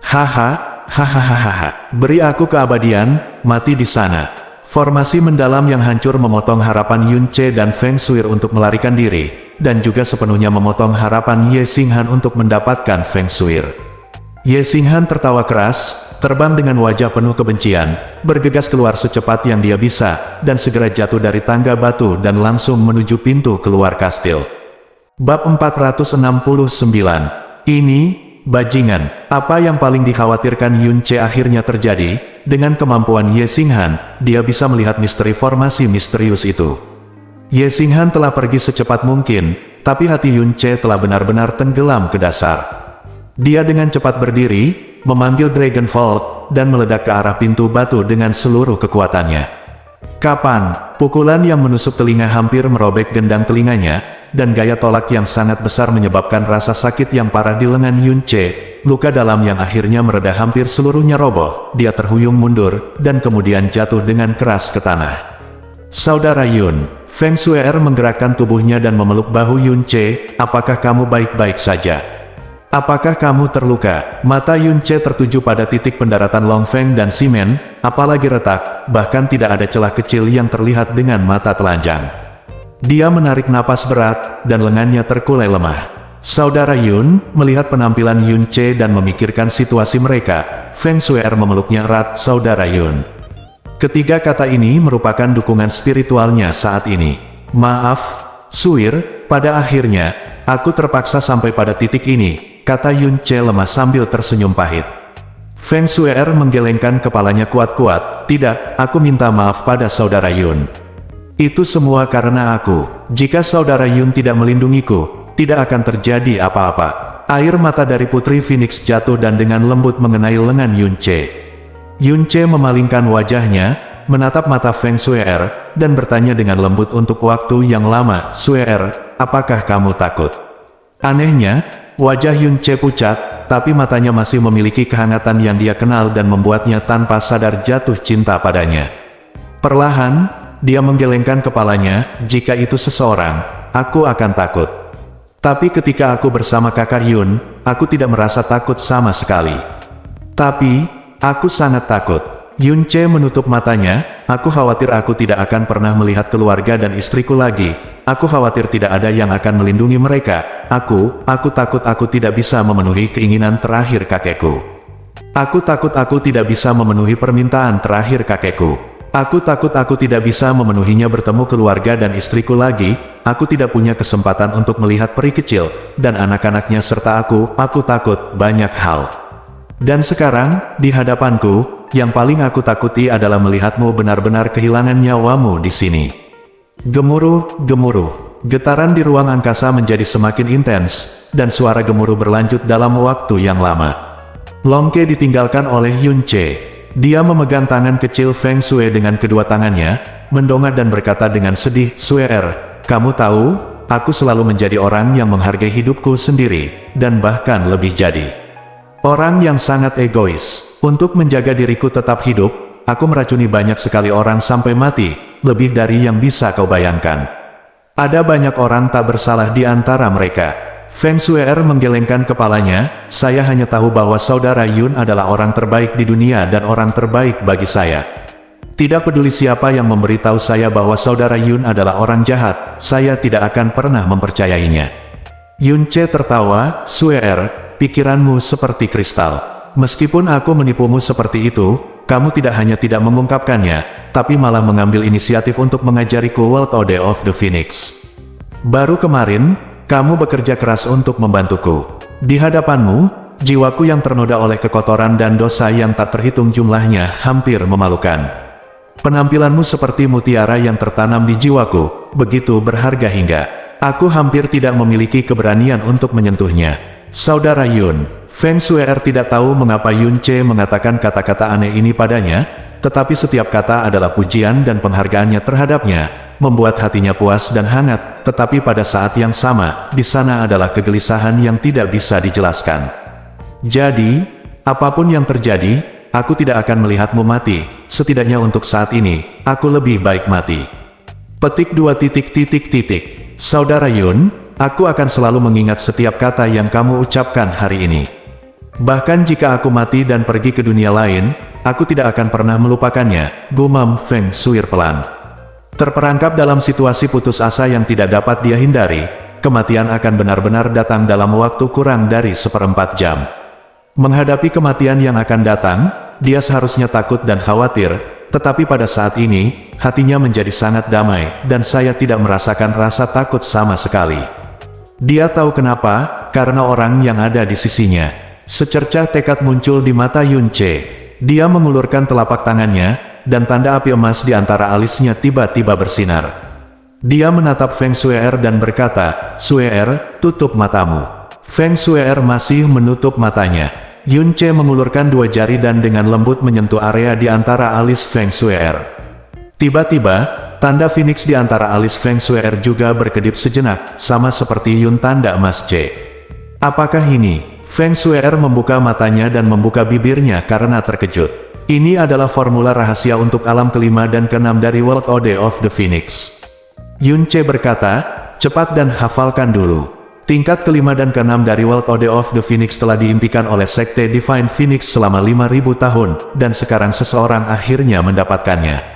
Hahaha, beri aku keabadian, mati di sana. Formasi mendalam yang hancur memotong harapan Yun-che dan Feng Shue'er untuk melarikan diri, dan juga sepenuhnya memotong harapan Ye Xinghan untuk mendapatkan Feng Shue'er. Ye Xinghan tertawa keras, terbang dengan wajah penuh kebencian, bergegas keluar secepat yang dia bisa, dan segera jatuh dari tangga batu dan langsung menuju pintu keluar kastil. Bab 469. Ini bajingan. Apa yang paling dikhawatirkan Yun-che akhirnya terjadi. Dengan kemampuan Ye Xinghan, dia bisa melihat misteri formasi misterius itu. Ye Xinghan telah pergi secepat mungkin, tapi hati Yun-che telah benar-benar tenggelam ke dasar. Dia dengan cepat berdiri, memanggil Dragon Vault, dan meledak ke arah pintu batu dengan seluruh kekuatannya. Kapan? Pukulan yang menusuk telinga hampir merobek gendang telinganya, dan gaya tolak yang sangat besar menyebabkan rasa sakit yang parah di lengan Yun-che, luka dalam yang akhirnya mereda hampir seluruhnya roboh. Dia terhuyung mundur, dan kemudian jatuh dengan keras ke tanah. "Saudara Yun." Feng Shue'er menggerakkan tubuhnya dan memeluk bahu Yun-che, "Apakah kamu baik-baik saja? Apakah kamu terluka?" Mata Yun-che tertuju pada titik pendaratan Long Feng dan Simen, apalagi retak, bahkan tidak ada celah kecil yang terlihat dengan mata telanjang. Dia menarik napas berat, dan lengannya terkulai lemah. Saudara Yun, melihat penampilan Yun-che dan memikirkan situasi mereka, Feng Shue'er memeluknya erat. "Saudara Yun." Ketiga kata ini merupakan dukungan spiritualnya saat ini. "Maaf, Shue'er, pada akhirnya, aku terpaksa sampai pada titik ini," kata Yun-che lemah sambil tersenyum pahit. Feng Shue'er menggelengkan kepalanya kuat-kuat. "Tidak, aku minta maaf pada Saudara Yun. Itu semua karena aku. Jika Saudara Yun tidak melindungiku, tidak akan terjadi apa-apa." Air mata dari Putri Phoenix jatuh dan dengan lembut mengenai lengan Yun-che. Yun-che memalingkan wajahnya, menatap mata Feng Shue'er, dan bertanya dengan lembut untuk waktu yang lama, "Shue'er, apakah kamu takut?" Anehnya, wajah Yun-che pucat, tapi matanya masih memiliki kehangatan yang dia kenal dan membuatnya tanpa sadar jatuh cinta padanya. Perlahan, dia menggelengkan kepalanya. "Jika itu seseorang, aku akan takut. Tapi ketika aku bersama kakak Yun, aku tidak merasa takut sama sekali. Tapi, aku sangat takut. Yun Ce menutup matanya, aku khawatir aku tidak akan pernah melihat keluarga dan istriku lagi. Aku khawatir tidak ada yang akan melindungi mereka. Aku takut aku tidak bisa memenuhi keinginan terakhir kakekku. Aku takut aku tidak bisa memenuhi permintaan terakhir kakekku. Aku takut aku tidak bisa memenuhinya bertemu keluarga dan istriku lagi. Aku tidak punya kesempatan untuk melihat peri kecil, dan anak-anaknya serta aku takut banyak hal. Dan sekarang, di hadapanku, yang paling aku takuti adalah melihatmu benar-benar kehilangan nyawamu di sini. Gemuruh, gemuruh. Getaran di ruang angkasa menjadi semakin intens, dan suara gemuruh berlanjut dalam waktu yang lama. Long Ke ditinggalkan oleh Yun Ce. Dia memegang tangan kecil Feng Shui dengan kedua tangannya, mendongak dan berkata dengan sedih, "Sue-er, kamu tahu, aku selalu menjadi orang yang menghargai hidupku sendiri, dan bahkan lebih jadi orang yang sangat egois. Untuk menjaga diriku tetap hidup, aku meracuni banyak sekali orang sampai mati, lebih dari yang bisa kau bayangkan. Ada banyak orang tak bersalah di antara mereka." Feng Shui-er menggelengkan kepalanya, "Saya hanya tahu bahwa saudara Yun adalah orang terbaik di dunia dan orang terbaik bagi saya. Tidak peduli siapa yang memberitahu saya bahwa saudara Yun adalah orang jahat, saya tidak akan pernah mempercayainya." Yun Ce tertawa, "Sue-er, pikiranmu seperti kristal. Meskipun aku menipumu seperti itu, kamu tidak hanya tidak mengungkapkannya, tapi malah mengambil inisiatif untuk mengajariku World Order of the Phoenix. Baru kemarin, kamu bekerja keras untuk membantuku. Di hadapanmu, jiwaku yang ternoda oleh kekotoran dan dosa yang tak terhitung jumlahnya hampir memalukan. Penampilanmu seperti mutiara yang tertanam di jiwaku, begitu berharga hingga aku hampir tidak memiliki keberanian untuk menyentuhnya. Saudara Yun." Feng Shui-er tidak tahu mengapa Yun Ce mengatakan kata-kata aneh ini padanya, tetapi setiap kata adalah pujian dan penghargaannya terhadapnya, membuat hatinya puas dan hangat, tetapi pada saat yang sama, di sana adalah kegelisahan yang tidak bisa dijelaskan. "Jadi, apapun yang terjadi, aku tidak akan melihatmu mati, setidaknya untuk saat ini, aku lebih baik mati." Petik 2. Saudara Yun, aku akan selalu mengingat setiap kata yang kamu ucapkan hari ini. Bahkan jika aku mati dan pergi ke dunia lain, aku tidak akan pernah melupakannya, gumam Feng Shui pelan. Terperangkap dalam situasi putus asa yang tidak dapat dia hindari, kematian akan benar-benar datang dalam waktu kurang dari 1/4 jam. Menghadapi kematian yang akan datang, dia seharusnya takut dan khawatir, tetapi pada saat ini, hatinya menjadi sangat damai, dan saya tidak merasakan rasa takut sama sekali. Dia tahu kenapa, karena orang yang ada di sisinya. Secercah tekad muncul di mata Yun Ce. Dia mengulurkan telapak tangannya, dan tanda api emas di antara alisnya tiba-tiba bersinar. Dia menatap Feng Shui-er dan berkata, "Shui-er, tutup matamu." Feng Shui-er masih menutup matanya. Yun Ce mengulurkan dua jari dan dengan lembut menyentuh area di antara alis Feng Shui-er. Tiba-tiba, tanda Phoenix di antara alis Feng Shui-er juga berkedip sejenak, sama seperti Yun tanda emas C. "Apakah ini?" Feng Shui-er membuka matanya dan membuka bibirnya karena terkejut. "Ini adalah formula rahasia untuk alam kelima dan keenam dari World Order of the Phoenix." Yun Ce berkata, "Cepat dan hafalkan dulu. Tingkat kelima dan keenam dari World Order of the Phoenix telah diimpikan oleh Sekte Divine Phoenix selama 5.000 tahun, dan sekarang seseorang akhirnya mendapatkannya."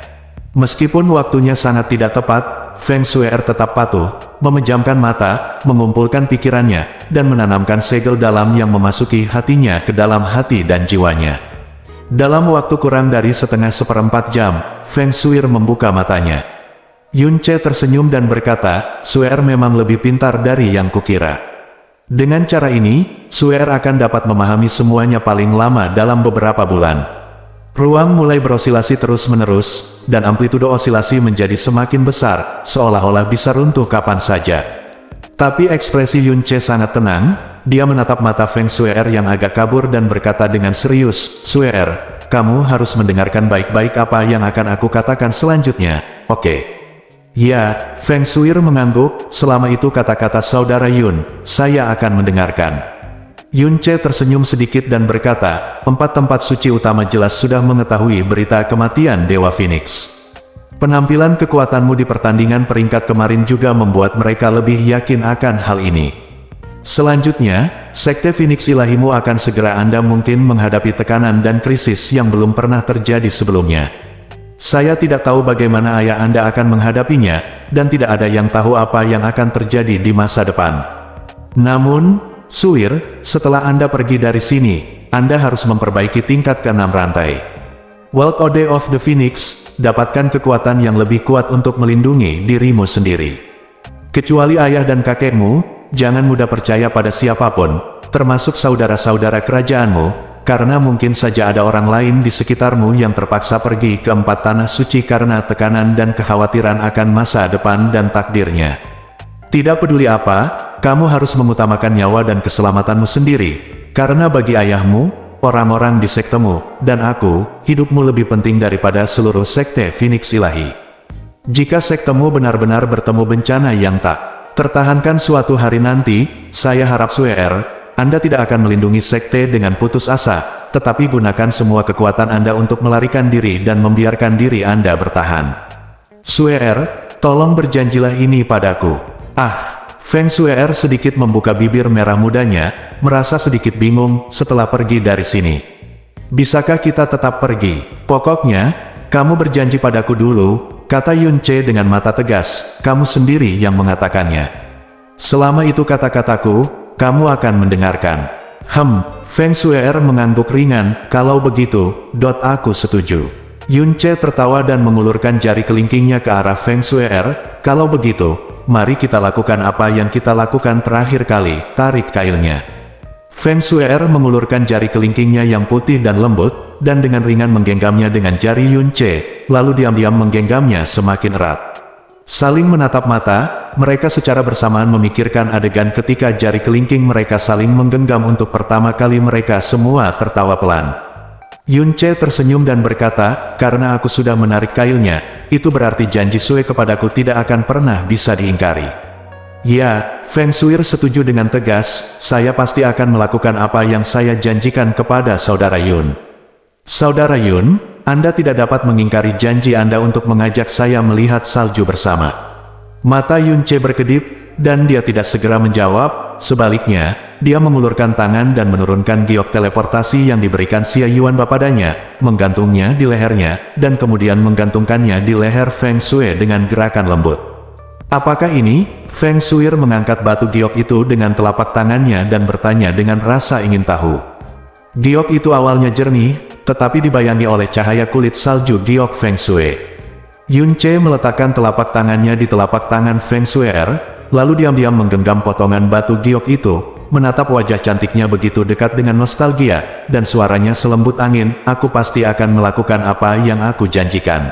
Meskipun waktunya sangat tidak tepat, Feng Shui-er tetap patuh, memejamkan mata, mengumpulkan pikirannya, dan menanamkan segel dalam yang memasuki hatinya ke dalam hati dan jiwanya. Dalam waktu kurang dari setengah 1/4 jam, Feng Shui membuka matanya. Yun Ce tersenyum dan berkata, "Shui-er memang lebih pintar dari yang kukira. Dengan cara ini, Shui-er akan dapat memahami semuanya paling lama dalam beberapa bulan." Ruang mulai berosilasi terus-menerus, dan amplitudo osilasi menjadi semakin besar, seolah-olah bisa runtuh kapan saja. Tapi ekspresi Yun Ce sangat tenang, dia menatap mata Feng Shui-er yang agak kabur dan berkata dengan serius, "Shui-er, kamu harus mendengarkan baik-baik apa yang akan aku katakan selanjutnya, oke?" "Ya," Feng Shui mengangguk, "selama itu kata-kata saudara Yun, saya akan mendengarkan." Yun Ce tersenyum sedikit dan berkata, 4 tempat suci utama jelas sudah mengetahui berita kematian Dewa Phoenix. Penampilan kekuatanmu di pertandingan peringkat kemarin juga membuat mereka lebih yakin akan hal ini. Selanjutnya, Sekte Phoenix ilahimu akan segera Anda mungkin menghadapi tekanan dan krisis yang belum pernah terjadi sebelumnya. Saya tidak tahu bagaimana ayah Anda akan menghadapinya, dan tidak ada yang tahu apa yang akan terjadi di masa depan. Namun, Suir, setelah Anda pergi dari sini, Anda harus memperbaiki tingkat ke-6 rantai. World Ode of the Phoenix, dapatkan kekuatan yang lebih kuat untuk melindungi dirimu sendiri. Kecuali ayah dan kakekmu, jangan mudah percaya pada siapapun, termasuk saudara-saudara kerajaanmu, karena mungkin saja ada orang lain di sekitarmu yang terpaksa pergi ke 4 tanah suci karena tekanan dan kekhawatiran akan masa depan dan takdirnya. Tidak peduli apa, kamu harus mengutamakan nyawa dan keselamatanmu sendiri, karena bagi ayahmu, orang-orang di sektemu, dan aku, hidupmu lebih penting daripada seluruh sekte Phoenix ilahi. Jika sektemu benar-benar bertemu bencana yang tak tertahankan suatu hari nanti, saya harap Suer, Anda tidak akan melindungi sekte dengan putus asa, tetapi gunakan semua kekuatan Anda untuk melarikan diri dan membiarkan diri Anda bertahan. Suer, tolong berjanjilah ini padaku. Feng Suer sedikit membuka bibir merah mudanya, merasa sedikit bingung setelah pergi dari sini. Bisakah kita tetap pergi? Pokoknya, kamu berjanji padaku dulu, kata Yun Ce dengan mata tegas, kamu sendiri yang mengatakannya. Selama itu kata-kataku, kamu akan mendengarkan. Feng Suer mengangguk ringan, kalau begitu, aku setuju. Yun Ce tertawa dan mengulurkan jari kelingkingnya ke arah Feng Suer, kalau begitu, mari kita lakukan apa yang kita lakukan terakhir kali, tarik kailnya. Feng Suer mengulurkan jari kelingkingnya yang putih dan lembut, dan dengan ringan menggenggamnya dengan jari Yun Ce, lalu diam-diam menggenggamnya semakin erat. Saling menatap mata, mereka secara bersamaan memikirkan adegan ketika jari kelingking mereka saling menggenggam untuk pertama kali mereka semua tertawa pelan. Yun Ce tersenyum dan berkata, karena aku sudah menarik kailnya, itu berarti janji Sue kepadaku tidak akan pernah bisa diingkari. Ya, Feng Suir setuju dengan tegas, saya pasti akan melakukan apa yang saya janjikan kepada Saudara Yun. Saudara Yun, Anda tidak dapat mengingkari janji Anda untuk mengajak saya melihat salju bersama. Mata Yun Ce berkedip, dan dia tidak segera menjawab, sebaliknya, dia mengulurkan tangan dan menurunkan giok teleportasi yang diberikan Xia Yuan padanya, menggantungnya di lehernya, dan kemudian menggantungkannya di leher Feng Shui dengan gerakan lembut. Apakah ini? Feng Shui mengangkat batu giok itu dengan telapak tangannya dan bertanya dengan rasa ingin tahu. Giok itu awalnya jernih, tetapi dibayangi oleh cahaya kulit salju giok Feng Shui. Yun Ce meletakkan telapak tangannya di telapak tangan Feng Shui, lalu diam-diam menggenggam potongan batu giok itu, menatap wajah cantiknya begitu dekat dengan nostalgia, dan suaranya selembut angin, aku pasti akan melakukan apa yang aku janjikan.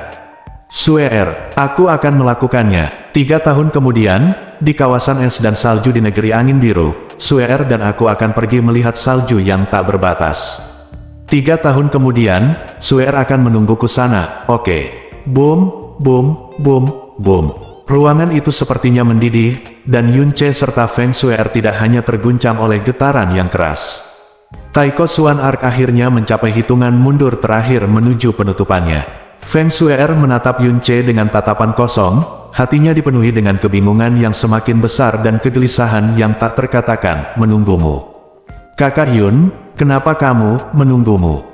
Suer, aku akan melakukannya. 3 tahun kemudian, di kawasan es dan salju di negeri angin biru, Suer dan aku akan pergi melihat salju yang tak berbatas. 3 tahun kemudian, Suer akan menungguku sana, oke. Boom, boom, boom, boom. Ruangan itu sepertinya mendidih, dan Yun Ce serta Feng Shui tidak hanya terguncang oleh getaran yang keras. Taiko Xuan Arc akhirnya mencapai hitungan mundur terakhir menuju penutupannya. Feng Shui menatap Yun Ce dengan tatapan kosong, hatinya dipenuhi dengan kebingungan yang semakin besar dan kegelisahan yang tak terkatakan, menunggumu. Kakak Yun, kenapa kamu menunggumu?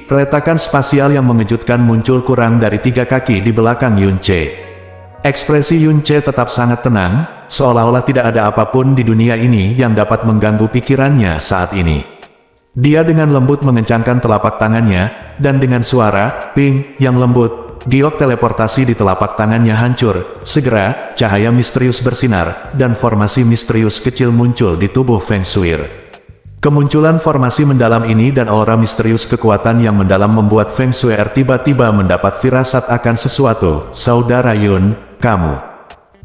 Retakan spasial yang mengejutkan muncul kurang dari 3 kaki di belakang Yun Ce. Ekspresi Yun Ce tetap sangat tenang, seolah-olah tidak ada apapun di dunia ini yang dapat mengganggu pikirannya saat ini. Dia dengan lembut mengencangkan telapak tangannya, dan dengan suara ping yang lembut, giok teleportasi di telapak tangannya hancur. Segera, cahaya misterius bersinar, dan formasi misterius kecil muncul di tubuh Feng Shui. Kemunculan formasi mendalam ini dan aura misterius kekuatan yang mendalam membuat Feng Shui tiba-tiba mendapat firasat akan sesuatu. Saudara Yun, kamu.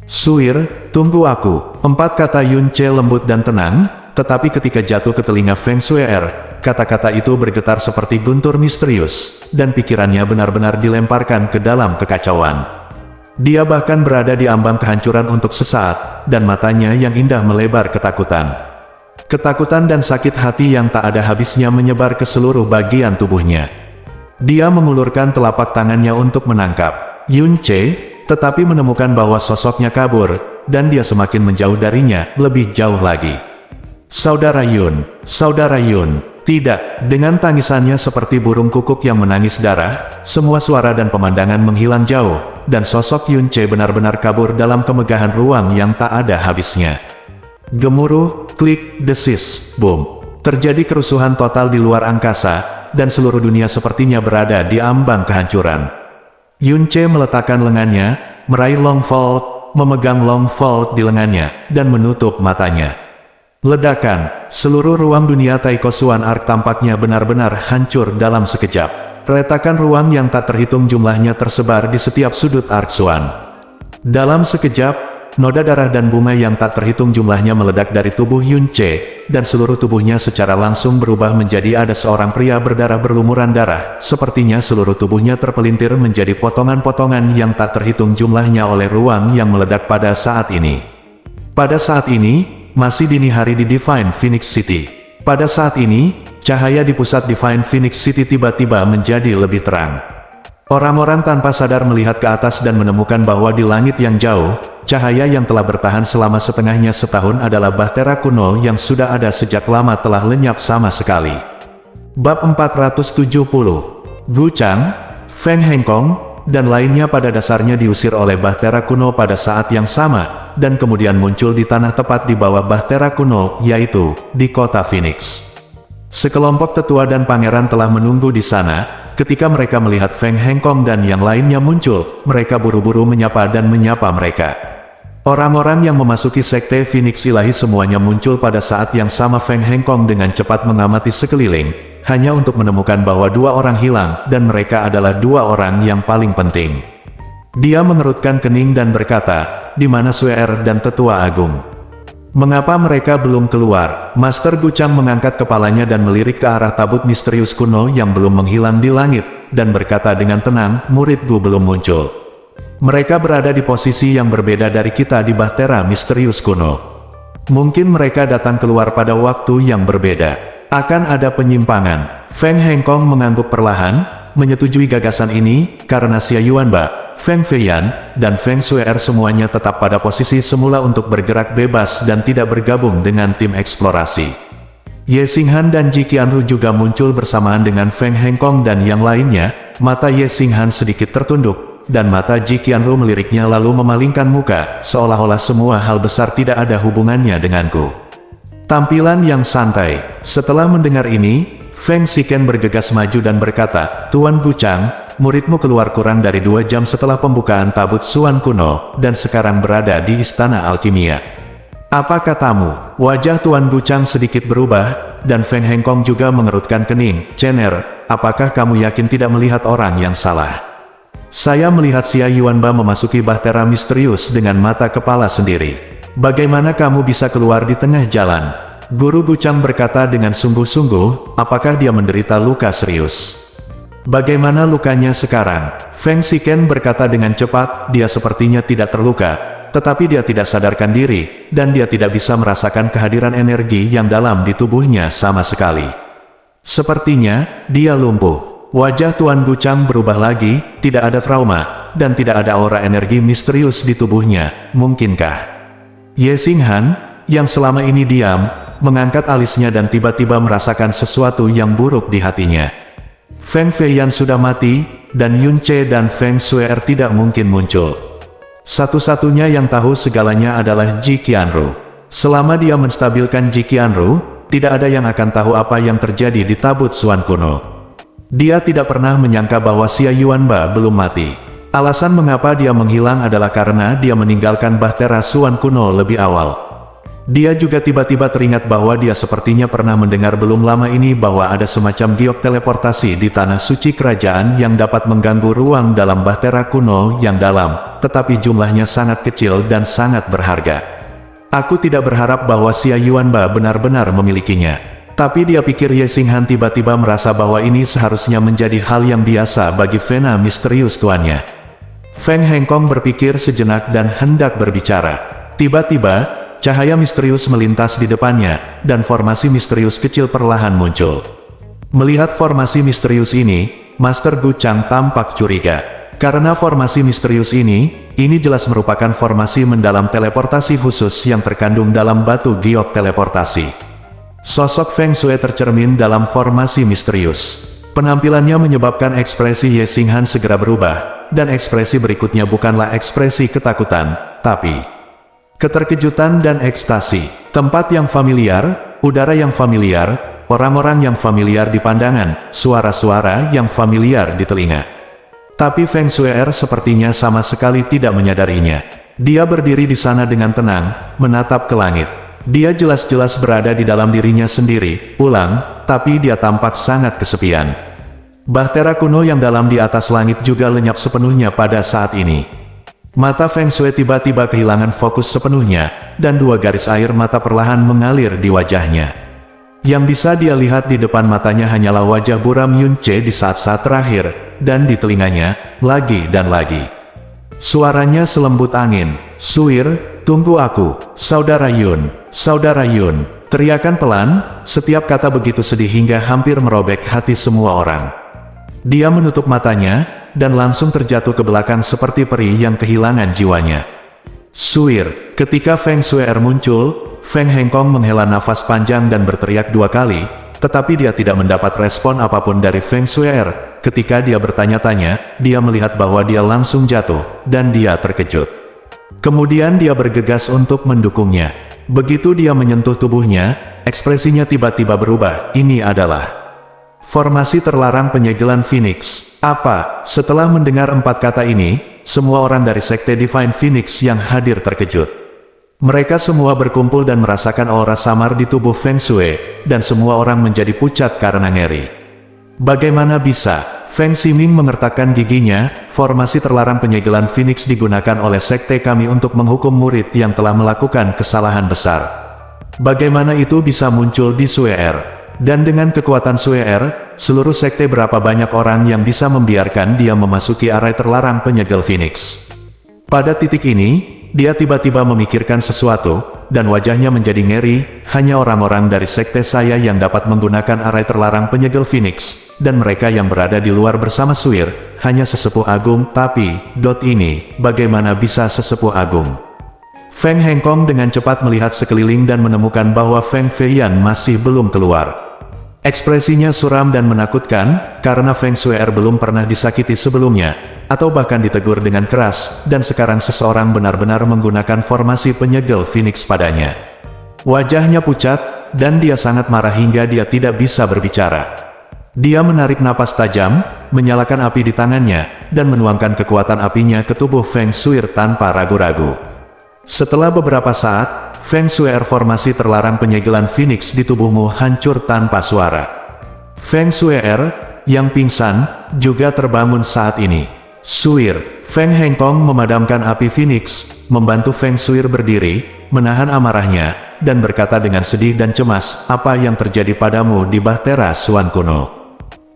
Suir, tunggu aku. 4 kata Yun Ce lembut dan tenang, tetapi ketika jatuh ke telinga Feng Shui, kata-kata itu bergetar seperti guntur misterius, dan pikirannya benar-benar dilemparkan ke dalam kekacauan. Dia bahkan berada di ambang kehancuran untuk sesaat, dan matanya yang indah melebar ketakutan. Ketakutan dan sakit hati yang tak ada habisnya menyebar ke seluruh bagian tubuhnya. Dia mengulurkan telapak tangannya untuk menangkap Yun Ce, tetapi menemukan bahwa sosoknya kabur, dan dia semakin menjauh darinya, lebih jauh lagi. Saudara Yun, tidak, dengan tangisannya seperti burung kukuk yang menangis darah, semua suara dan pemandangan menghilang jauh, dan sosok Yun Ce benar-benar kabur dalam kemegahan ruang yang tak ada habisnya. Gemuruh, klik, desis, boom. Terjadi kerusuhan total di luar angkasa, dan seluruh dunia sepertinya berada di ambang kehancuran. Yun Ce meletakkan lengannya, meraih long vault, memegang long vault di lengannya, dan menutup matanya. Ledakan, seluruh ruang dunia Taiko Xuan Arc tampaknya benar-benar hancur dalam sekejap. Retakan ruang yang tak terhitung jumlahnya tersebar di setiap sudut Arc Xuan. Dalam sekejap, noda darah dan bunga yang tak terhitung jumlahnya meledak dari tubuh Yun Ce, dan seluruh tubuhnya secara langsung berubah menjadi ada seorang pria berdarah berlumuran darah. Sepertinya seluruh tubuhnya terpelintir menjadi potongan-potongan yang tak terhitung jumlahnya oleh ruang yang meledak pada saat ini. Pada saat ini, masih dini hari di Divine Phoenix City. Pada saat ini, cahaya di pusat Divine Phoenix City tiba-tiba menjadi lebih terang. Orang-orang tanpa sadar melihat ke atas dan menemukan bahwa di langit yang jauh, cahaya yang telah bertahan selama setengahnya setahun adalah bahtera kuno yang sudah ada sejak lama telah lenyap sama sekali. Bab 470. Gu Chang, Feng Hengkong, dan lainnya pada dasarnya diusir oleh bahtera kuno pada saat yang sama, dan kemudian muncul di tanah tepat di bawah bahtera kuno, yaitu di kota Phoenix. Sekelompok tetua dan pangeran telah menunggu di sana. Ketika mereka melihat Feng Hengkong dan yang lainnya muncul, mereka buru-buru menyapa dan menyapa mereka. Orang-orang yang memasuki sekte Phoenix Ilahi semuanya muncul pada saat yang sama. Feng Hengkong dengan cepat mengamati sekeliling, hanya untuk menemukan bahwa dua orang hilang, dan mereka adalah dua orang yang paling penting. Dia mengerutkan kening dan berkata, "Di mana Suer dan Tetua Agung? Mengapa mereka belum keluar?" Master Gu Chang mengangkat kepalanya dan melirik ke arah tabut misterius kuno yang belum menghilang di langit, dan berkata dengan tenang, "Murid Gu belum muncul. Mereka berada di posisi yang berbeda dari kita di bahtera misterius kuno. Mungkin mereka datang keluar pada waktu yang berbeda. Akan ada penyimpangan." Feng Hengkong mengangguk perlahan, menyetujui gagasan ini, karena Xia Yuanba, Feng Feiyan, dan Feng Suer semuanya tetap pada posisi semula untuk bergerak bebas dan tidak bergabung dengan tim eksplorasi. Ye Xinghan dan Ji Qianru juga muncul bersamaan dengan Feng Hengkong dan yang lainnya. Mata Ye Xinghan sedikit tertunduk, dan mata Ji Qianru meliriknya lalu memalingkan muka, seolah-olah semua hal besar tidak ada hubungannya denganku. Tampilan yang santai. Setelah mendengar ini, Feng Xiken bergegas maju dan berkata, "Tuan Gu Chang, muridmu keluar kurang dari 2 jam setelah pembukaan tabut Xuan kuno, dan sekarang berada di Istana Alkimia. Apa katamu?" Wajah Tuan Gu Chang sedikit berubah, dan Feng Hengkong juga mengerutkan kening. "Cener, apakah kamu yakin tidak melihat orang yang salah? Saya melihat Xia Yuanba memasuki bahtera misterius dengan mata kepala sendiri. Bagaimana kamu bisa keluar di tengah jalan?" Guru Gu Chang berkata dengan sungguh-sungguh, "Apakah dia menderita luka serius?" "Bagaimana lukanya sekarang?" Feng Xiken berkata dengan cepat, "Dia sepertinya tidak terluka, tetapi dia tidak sadarkan diri, dan dia tidak bisa merasakan kehadiran energi yang dalam di tubuhnya sama sekali. Sepertinya, dia lumpuh." Wajah Tuan Gu Chang berubah lagi, tidak ada trauma, dan tidak ada aura energi misterius di tubuhnya. Mungkinkah? Ye Xinghan, yang selama ini diam, mengangkat alisnya dan tiba-tiba merasakan sesuatu yang buruk di hatinya. Feng Feiyan sudah mati, dan Yun Ce dan Feng Suer tidak mungkin muncul. Satu-satunya yang tahu segalanya adalah Ji Qianru. Selama dia menstabilkan Ji Qianru, tidak ada yang akan tahu apa yang terjadi di tabut Xuan kuno. Dia tidak pernah menyangka bahwa Xia Yuanba belum mati. Alasan mengapa dia menghilang adalah karena dia meninggalkan bahtera Xuan kuno lebih awal. Dia juga tiba-tiba teringat bahwa dia sepertinya pernah mendengar belum lama ini bahwa ada semacam giok teleportasi di tanah suci kerajaan yang dapat mengganggu ruang dalam bahtera kuno yang dalam, tetapi jumlahnya sangat kecil dan sangat berharga. Aku tidak berharap bahwa Xia Yuanba benar-benar memilikinya. Tapi dia pikir Ye Xinghan tiba-tiba merasa bahwa ini seharusnya menjadi hal yang biasa bagi vena misterius tuannya. Feng Hengkong berpikir sejenak dan hendak berbicara. Tiba-tiba, cahaya misterius melintas di depannya, dan formasi misterius kecil perlahan muncul. Melihat formasi misterius ini, Master Gu Chang tampak curiga. Karena formasi misterius ini jelas merupakan formasi mendalam teleportasi khusus yang terkandung dalam batu giok teleportasi. Sosok Feng Shui tercermin dalam formasi misterius. Penampilannya menyebabkan ekspresi Ye Xinghan segera berubah, dan ekspresi berikutnya bukanlah ekspresi ketakutan, tapi keterkejutan dan ekstasi. Tempat yang familiar, udara yang familiar, orang-orang yang familiar di pandangan, suara-suara yang familiar di telinga. Tapi Feng Shui'er sepertinya sama sekali tidak menyadarinya. Dia berdiri di sana dengan tenang, menatap ke langit. Dia jelas-jelas berada di dalam dirinya sendiri, pulang, tapi dia tampak sangat kesepian. Bahtera kuno yang dalam di atas langit juga lenyap sepenuhnya pada saat ini. Mata Feng Shui tiba-tiba kehilangan fokus sepenuhnya, dan dua garis air mata perlahan mengalir di wajahnya. Yang bisa dia lihat di depan matanya hanyalah wajah buram Yun Ce di saat-saat terakhir, dan di telinganya, lagi dan lagi. Suaranya selembut angin, "Suir, tunggu aku, Saudara Yun, Saudara Yun." Teriakan pelan, setiap kata begitu sedih hingga hampir merobek hati semua orang. Dia menutup matanya, dan langsung terjatuh ke belakang seperti peri yang kehilangan jiwanya. "Suir." Ketika Feng Shui'er muncul, Feng Hengkong menghela nafas panjang dan berteriak dua kali, tetapi dia tidak mendapat respon apapun dari Feng Shui'er. Ketika dia bertanya-tanya, dia melihat bahwa dia langsung jatuh, dan dia terkejut. Kemudian dia bergegas untuk mendukungnya. Begitu dia menyentuh tubuhnya, ekspresinya tiba-tiba berubah. Ini adalah formasi terlarang penyegelan Phoenix. Apa? Setelah mendengar empat kata ini, semua orang dari Sekte Divine Phoenix yang hadir terkejut. Mereka semua berkumpul dan merasakan aura samar di tubuh Feng Shui, dan semua orang menjadi pucat karena ngeri. Bagaimana bisa? Feng Ximing mengertakkan giginya. Formasi terlarang penyegelan Phoenix digunakan oleh sekte kami untuk menghukum murid yang telah melakukan kesalahan besar. Bagaimana itu bisa muncul di Shui'er? Dan dengan kekuatan Shui'er, seluruh sekte berapa banyak orang yang bisa membiarkan dia memasuki area terlarang penyegel Phoenix? Pada titik ini, dia tiba-tiba memikirkan sesuatu, dan wajahnya menjadi ngeri. Hanya orang-orang dari sekte saya yang dapat menggunakan area terlarang penyegel Phoenix, dan mereka yang berada di luar bersama Suir, hanya sesepuh agung. Tapi, ini, bagaimana bisa sesepuh agung? Feng Hengkong dengan cepat melihat sekeliling dan menemukan bahwa Feng Feiyan masih belum keluar. Ekspresinya suram dan menakutkan, karena Feng Shui'er belum pernah disakiti sebelumnya, atau bahkan ditegur dengan keras, dan sekarang seseorang benar-benar menggunakan formasi penyegel Phoenix padanya. Wajahnya pucat, dan dia sangat marah hingga dia tidak bisa berbicara. Dia menarik napas tajam, menyalakan api di tangannya, dan menuangkan kekuatan apinya ke tubuh Feng Shui'er tanpa ragu-ragu. Setelah beberapa saat, Feng Shui'er formasi terlarang penyegelan Phoenix di tubuhmu hancur tanpa suara. Feng Shui'er, yang pingsan, juga terbangun saat ini. Suir, Feng Hengkong memadamkan api Phoenix, membantu Feng Shui'er berdiri, menahan amarahnya, dan berkata dengan sedih dan cemas, "Apa yang terjadi padamu di Bahtera Suan kuno?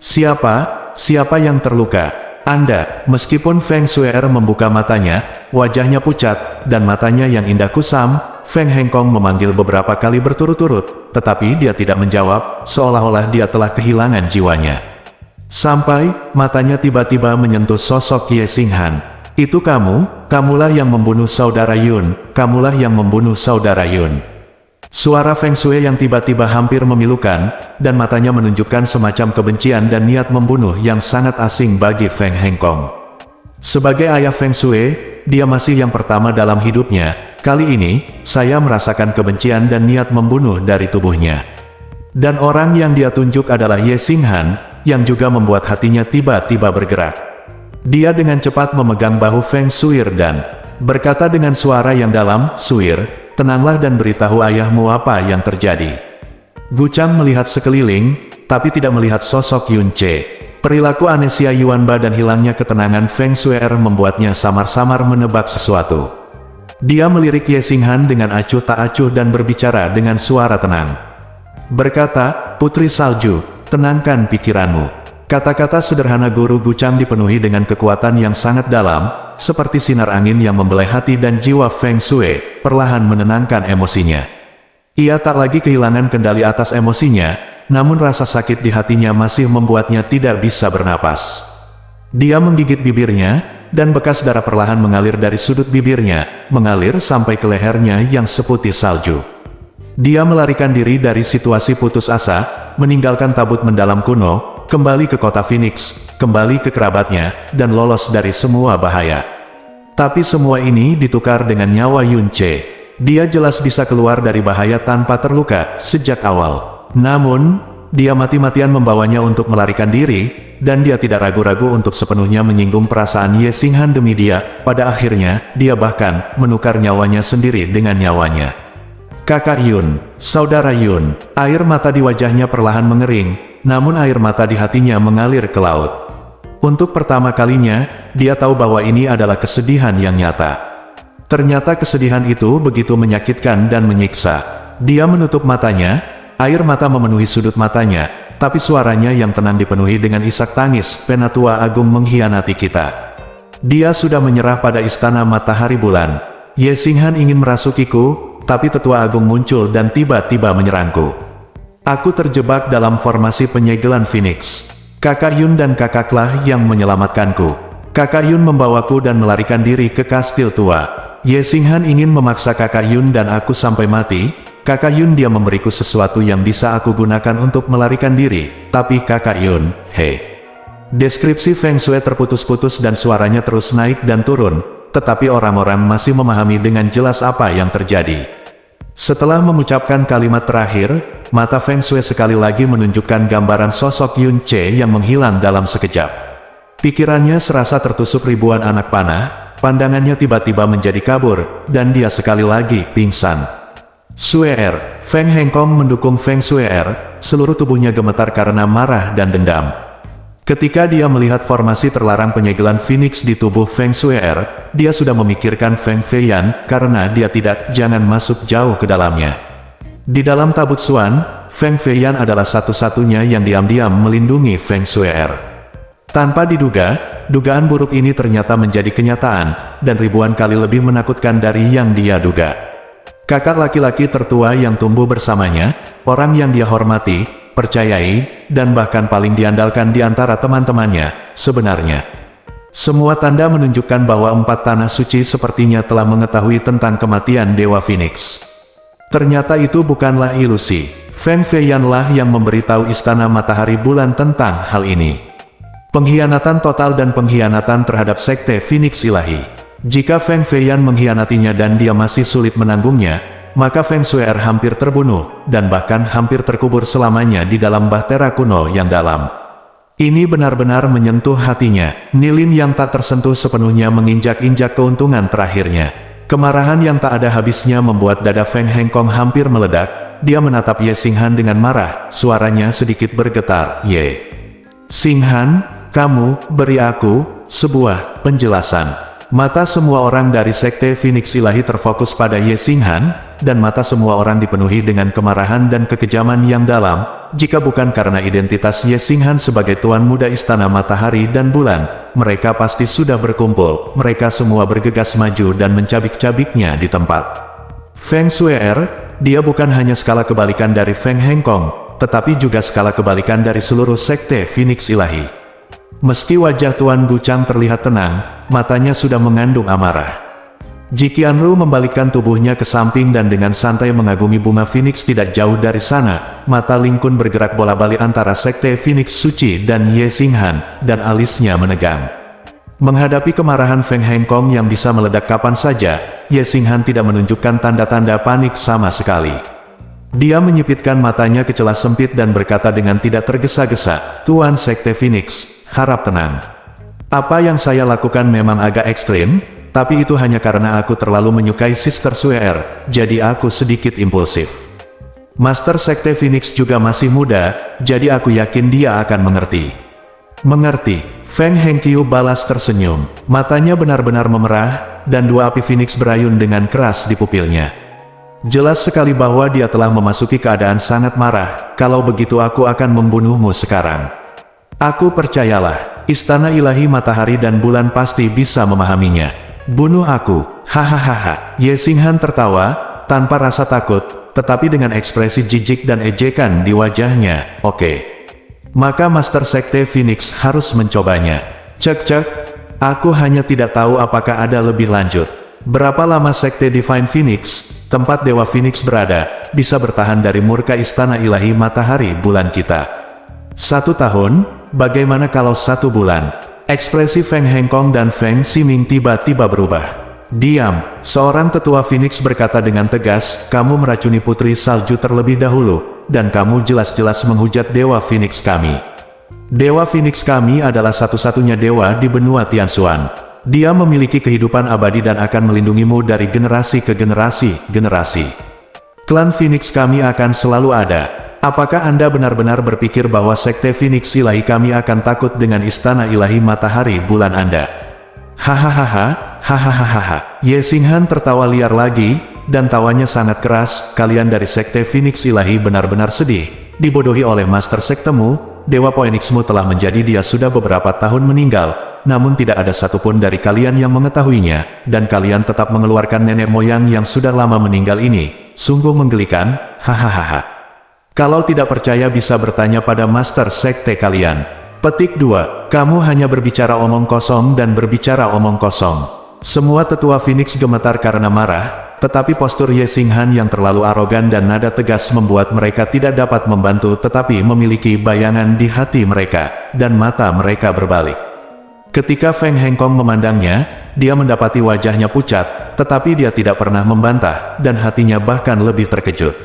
Siapa yang terluka?" Anda, meskipun Feng Shui'er membuka matanya, wajahnya pucat, dan matanya yang indah kusam, Feng Hengkong memanggil beberapa kali berturut-turut, tetapi dia tidak menjawab, seolah-olah dia telah kehilangan jiwanya. Sampai, matanya tiba-tiba menyentuh sosok Ye Xinghan. "Itu kamulah yang membunuh Saudara Yun, kamulah yang membunuh Saudara Yun." Suara Feng Shui yang tiba-tiba hampir memilukan, dan matanya menunjukkan semacam kebencian dan niat membunuh yang sangat asing bagi Feng Hengkong. Sebagai ayah Feng Shui, dia masih yang pertama dalam hidupnya. Kali ini, saya merasakan kebencian dan niat membunuh dari tubuhnya. Dan orang yang dia tunjuk adalah Ye Xinghan, yang juga membuat hatinya tiba-tiba bergerak. Dia dengan cepat memegang bahu Feng Shui'er dan berkata dengan suara yang dalam, "Shui'er, tenanglah dan beritahu ayahmu apa yang terjadi." Guchang melihat sekeliling, tapi tidak melihat sosok Yun Ce. Perilaku aneh Xia Yuanba dan hilangnya ketenangan Feng Shui'er membuatnya samar-samar menebak sesuatu. Dia melirik Ye Xinghan dengan acuh tak acuh dan berbicara dengan suara tenang. Berkata, "Putri Salju, tenangkan pikiranmu." Kata-kata sederhana guru Guchang dipenuhi dengan kekuatan yang sangat dalam, seperti sinar angin yang membelai hati dan jiwa Feng Shui, perlahan menenangkan emosinya. Ia tak lagi kehilangan kendali atas emosinya, namun rasa sakit di hatinya masih membuatnya tidak bisa bernapas. Dia menggigit bibirnya, dan bekas darah perlahan mengalir dari sudut bibirnya, mengalir sampai ke lehernya yang seputih salju. Dia melarikan diri dari situasi putus asa, meninggalkan tabut mendalam kuno, kembali ke kota Phoenix, kembali ke kerabatnya, dan lolos dari semua bahaya. Tapi semua ini ditukar dengan nyawa Yun Che. Dia jelas bisa keluar dari bahaya tanpa terluka sejak awal. Namun, dia mati-matian membawanya untuk melarikan diri, dan dia tidak ragu-ragu untuk sepenuhnya menyinggung perasaan Ye Xinghan demi dia. Pada akhirnya, dia bahkan menukar nyawanya sendiri dengan nyawanya. Kakak Yun, saudara Yun, air mata di wajahnya perlahan mengering, namun air mata di hatinya mengalir ke laut. Untuk pertama kalinya, dia tahu bahwa ini adalah kesedihan yang nyata. Ternyata kesedihan itu begitu menyakitkan dan menyiksa. Dia menutup matanya, air mata memenuhi sudut matanya, tapi suaranya yang tenang dipenuhi dengan isak tangis. Penatua Agung mengkhianati kita. Dia sudah menyerah pada istana matahari bulan. Ye Xinghan ingin merasukiku, tapi tetua agung muncul dan tiba-tiba menyerangku. Aku terjebak dalam formasi penyegelan Phoenix. Kakak Yun dan kakaklah yang menyelamatkanku. Kakak Yun membawaku dan melarikan diri ke kastil tua. Ye Xinghan ingin memaksa kakak Yun dan aku sampai mati. Kakak Yun dia memberiku sesuatu yang bisa aku gunakan untuk melarikan diri. Tapi kakak Yun, hei. Deskripsi Feng Shui terputus-putus dan suaranya terus naik dan turun. Tetapi orang-orang masih memahami dengan jelas apa yang terjadi. Setelah mengucapkan kalimat terakhir, mata Feng Shui sekali lagi menunjukkan gambaran sosok Yun Che yang menghilang dalam sekejap. Pikirannya serasa tertusuk ribuan anak panah, pandangannya tiba-tiba menjadi kabur, dan dia sekali lagi pingsan. Sui-er, Feng Hengkong mendukung Feng Sui-er, seluruh tubuhnya gemetar karena marah dan dendam. Ketika dia melihat formasi terlarang penyegelan Phoenix di tubuh Feng Sui-er, dia sudah memikirkan Feng Feiyan, karena dia jangan masuk jauh ke dalamnya. Di dalam tabut Xuan, Feng Feiyan adalah satu-satunya yang diam-diam melindungi Feng Sui-er. Tanpa diduga, dugaan buruk ini ternyata menjadi kenyataan, dan ribuan kali lebih menakutkan dari yang dia duga. Kakak laki-laki tertua yang tumbuh bersamanya, orang yang dia hormati, percayai, dan bahkan paling diandalkan di antara teman-temannya, sebenarnya. Semua tanda menunjukkan bahwa 4 tanah suci sepertinya telah mengetahui tentang kematian Dewa Phoenix. Ternyata itu bukanlah ilusi. Feng Feiyan-lah yang memberitahu Istana Matahari Bulan tentang hal ini. Pengkhianatan total dan pengkhianatan terhadap Sekte Phoenix Ilahi. Jika Feng Feiyan mengkhianatinya dan dia masih sulit menanggungnya, maka Feng Sui-er hampir terbunuh, dan bahkan hampir terkubur selamanya di dalam bahtera kuno yang dalam. Ini benar-benar menyentuh hatinya. Nilin yang tak tersentuh sepenuhnya menginjak-injak keuntungan terakhirnya. Kemarahan yang tak ada habisnya membuat dada Feng Hengkong hampir meledak. Dia menatap Ye Xinghan dengan marah, suaranya sedikit bergetar. Ye Xinghan, kamu beri aku sebuah penjelasan. Mata semua orang dari Sekte Phoenix Ilahi terfokus pada Ye Xinghan, dan mata semua orang dipenuhi dengan kemarahan dan kekejaman yang dalam. Jika bukan karena identitas Ye Xinghan sebagai Tuan Muda Istana Matahari dan Bulan, mereka pasti sudah berkumpul. Mereka semua bergegas maju dan mencabik-cabiknya di tempat. Feng Sui-er, dia bukan hanya skala kebalikan dari Feng Hengkong, tetapi juga skala kebalikan dari seluruh Sekte Phoenix Ilahi. Meski wajah Tuan Guchang terlihat tenang, matanya sudah mengandung amarah. Jiqianru membalikkan tubuhnya ke samping dan dengan santai mengagumi bunga Phoenix tidak jauh dari sana. Mata Ling Kun bergerak bola-balik antara Sekte Phoenix Suci dan Ye Xinghan, dan alisnya menegang. Menghadapi kemarahan Feng Hengkong yang bisa meledak kapan saja, Ye Xinghan tidak menunjukkan tanda-tanda panik sama sekali. Dia menyipitkan matanya ke celah sempit dan berkata dengan tidak tergesa-gesa, "Tuan Sekte Phoenix, harap tenang. Apa yang saya lakukan memang agak ekstrim, tapi itu hanya karena aku terlalu menyukai Sister Sui-er, jadi aku sedikit impulsif. Master Sekte Phoenix juga masih muda, jadi aku yakin dia akan mengerti." "Mengerti?" Feng Hengqiu balas tersenyum. Matanya benar-benar memerah, dan dua api Phoenix berayun dengan keras di pupilnya. Jelas sekali bahwa dia telah memasuki keadaan sangat marah. "Kalau begitu aku akan membunuhmu sekarang. Aku percayalah, Istana Ilahi Matahari dan Bulan pasti bisa memahaminya. Bunuh aku." Hahaha. Ye Xinghan tertawa, tanpa rasa takut, tetapi dengan ekspresi jijik dan ejekan di wajahnya. "Oke. Maka Master Sekte Phoenix harus mencobanya." Cek. Aku hanya tidak tahu apakah ada lebih lanjut. Berapa lama Sekte Divine Phoenix tempat Dewa Phoenix berada, bisa bertahan dari murka istana ilahi matahari bulan kita. 1 tahun, bagaimana kalau 1 bulan? Ekspresi Feng Hengkong dan Feng Ximing tiba-tiba berubah. Diam, seorang tetua Phoenix berkata dengan tegas, kamu meracuni putri salju terlebih dahulu, dan kamu jelas-jelas menghujat Dewa Phoenix kami. Dewa Phoenix kami adalah satu-satunya dewa di benua Tianshuan. Dia memiliki kehidupan abadi dan akan melindungimu dari generasi ke generasi. Klan Phoenix kami akan selalu ada. Apakah Anda benar-benar berpikir bahwa sekte Phoenix ilahi kami akan takut dengan istana ilahi matahari bulan Anda? Hahaha. Ye Xinghan tertawa liar lagi, dan tawanya sangat keras. Kalian dari sekte Phoenix ilahi benar-benar sedih, dibodohi oleh master sektemu. Dewa Phoenixmu telah menjadi dia sudah beberapa tahun meninggal, namun tidak ada satupun dari kalian yang mengetahuinya, dan kalian tetap mengeluarkan nenek moyang yang sudah lama meninggal ini. Sungguh menggelikan, hahaha. Kalau tidak percaya bisa bertanya pada master sekte kalian. Petik 2. Kamu hanya berbicara omong kosong dan berbicara omong kosong. Semua tetua Phoenix gemetar karena marah, tetapi postur Ye Xinghan yang terlalu arogan dan nada tegas membuat mereka tidak dapat membantu tetapi memiliki bayangan di hati mereka, dan mata mereka berbalik. Ketika Feng Hengkong memandangnya, dia mendapati wajahnya pucat, tetapi dia tidak pernah membantah, dan hatinya bahkan lebih terkejut.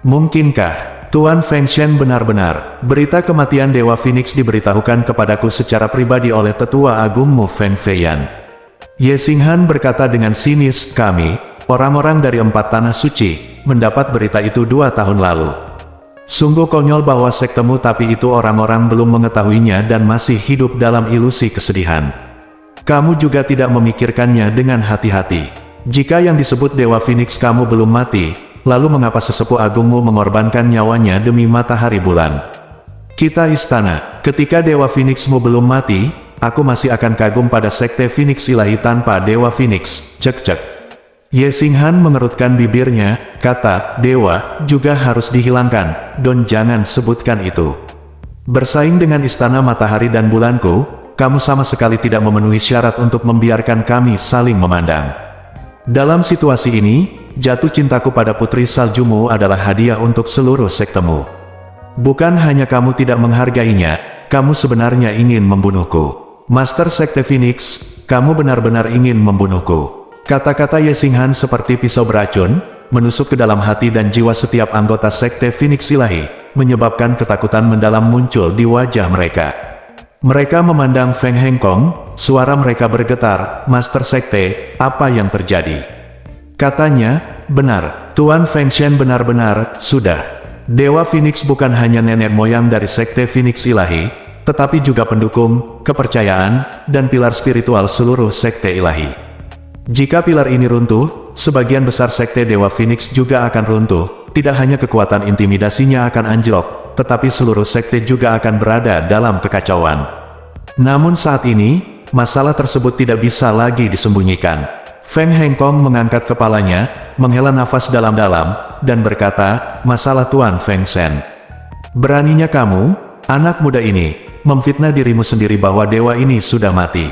Mungkinkah Tuan Feng Shen benar-benar? Berita kematian Dewa Phoenix diberitahukan kepadaku secara pribadi oleh tetua agungmu Feng Feiyan. Ye Xinghan berkata dengan sinis, kami, orang-orang dari 4 tanah suci, mendapat berita itu 2 tahun lalu. Sungguh konyol bahwa sektemu tapi itu orang-orang belum mengetahuinya dan masih hidup dalam ilusi kesedihan. Kamu juga tidak memikirkannya dengan hati-hati. Jika yang disebut Dewa Phoenix kamu belum mati, lalu mengapa sesepuh agungmu mengorbankan nyawanya demi matahari bulan? Kita istana, ketika Dewa Phoenixmu belum mati, aku masih akan kagum pada sekte Phoenix ilahi tanpa Dewa Phoenix, cek. Ye Xinghan mengerutkan bibirnya, kata, Dewa, juga harus dihilangkan, don jangan sebutkan itu. Bersaing dengan istana matahari dan bulanku, kamu sama sekali tidak memenuhi syarat untuk membiarkan kami saling memandang. Dalam situasi ini, jatuh cintaku pada putri saljumu adalah hadiah untuk seluruh sektemu. Bukan hanya kamu tidak menghargainya, kamu sebenarnya ingin membunuhku. Master Sekte Phoenix, kamu benar-benar ingin membunuhku. Kata-kata Ye Xinghan seperti pisau beracun, menusuk ke dalam hati dan jiwa setiap anggota Sekte Phoenix ilahi, menyebabkan ketakutan mendalam muncul di wajah mereka. Mereka memandang Feng Hengkong, suara mereka bergetar, Master Sekte, apa yang terjadi? Katanya, benar, Tuan Feng Shen benar-benar, sudah. Dewa Phoenix bukan hanya nenek moyang dari Sekte Phoenix ilahi, tetapi juga pendukung, kepercayaan, dan pilar spiritual seluruh sekte ilahi. Jika pilar ini runtuh, sebagian besar sekte Dewa Phoenix juga akan runtuh. Tidak hanya kekuatan intimidasinya akan anjlok, tetapi seluruh sekte juga akan berada dalam kekacauan. Namun saat ini, masalah tersebut tidak bisa lagi disembunyikan. Feng Hengkong mengangkat kepalanya, menghela nafas dalam-dalam, dan berkata, masalah Tuan Feng Shen. Beraninya kamu, anak muda ini, memfitnah dirimu sendiri bahwa dewa ini sudah mati.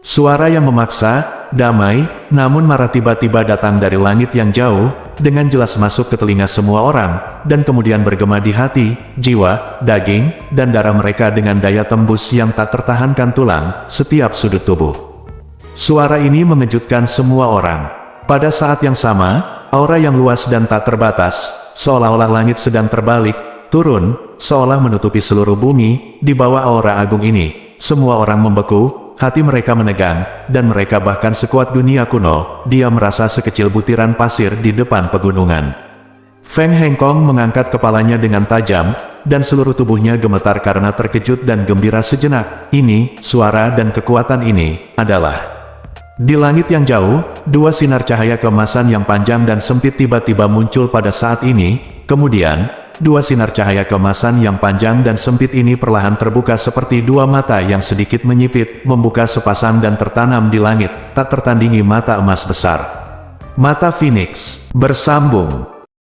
Suara yang memaksa, damai, namun marah tiba-tiba datang dari langit yang jauh, dengan jelas masuk ke telinga semua orang, dan kemudian bergema di hati, jiwa, daging, dan darah mereka dengan daya tembus yang tak tertahankan tulang, setiap sudut tubuh. Suara ini mengejutkan semua orang. Pada saat yang sama, aura yang luas dan tak terbatas, seolah-olah langit sedang terbalik, turun, seolah menutupi seluruh bumi. Di bawah aura agung ini, semua orang membeku, hati mereka menegang, dan mereka bahkan sekuat dunia kuno, dia merasa sekecil butiran pasir di depan pegunungan. Feng Hengkong mengangkat kepalanya dengan tajam, dan seluruh tubuhnya gemetar karena terkejut dan gembira sejenak. Ini, suara dan kekuatan ini, adalah... Di langit yang jauh, 2 sinar cahaya keemasan yang panjang dan sempit tiba-tiba muncul pada saat ini. Kemudian, 2 sinar cahaya keemasan yang panjang dan sempit ini perlahan terbuka seperti 2 mata yang sedikit menyipit, membuka sepasang dan tertanam di langit, tak tertandingi mata emas besar. Mata Phoenix bersambung.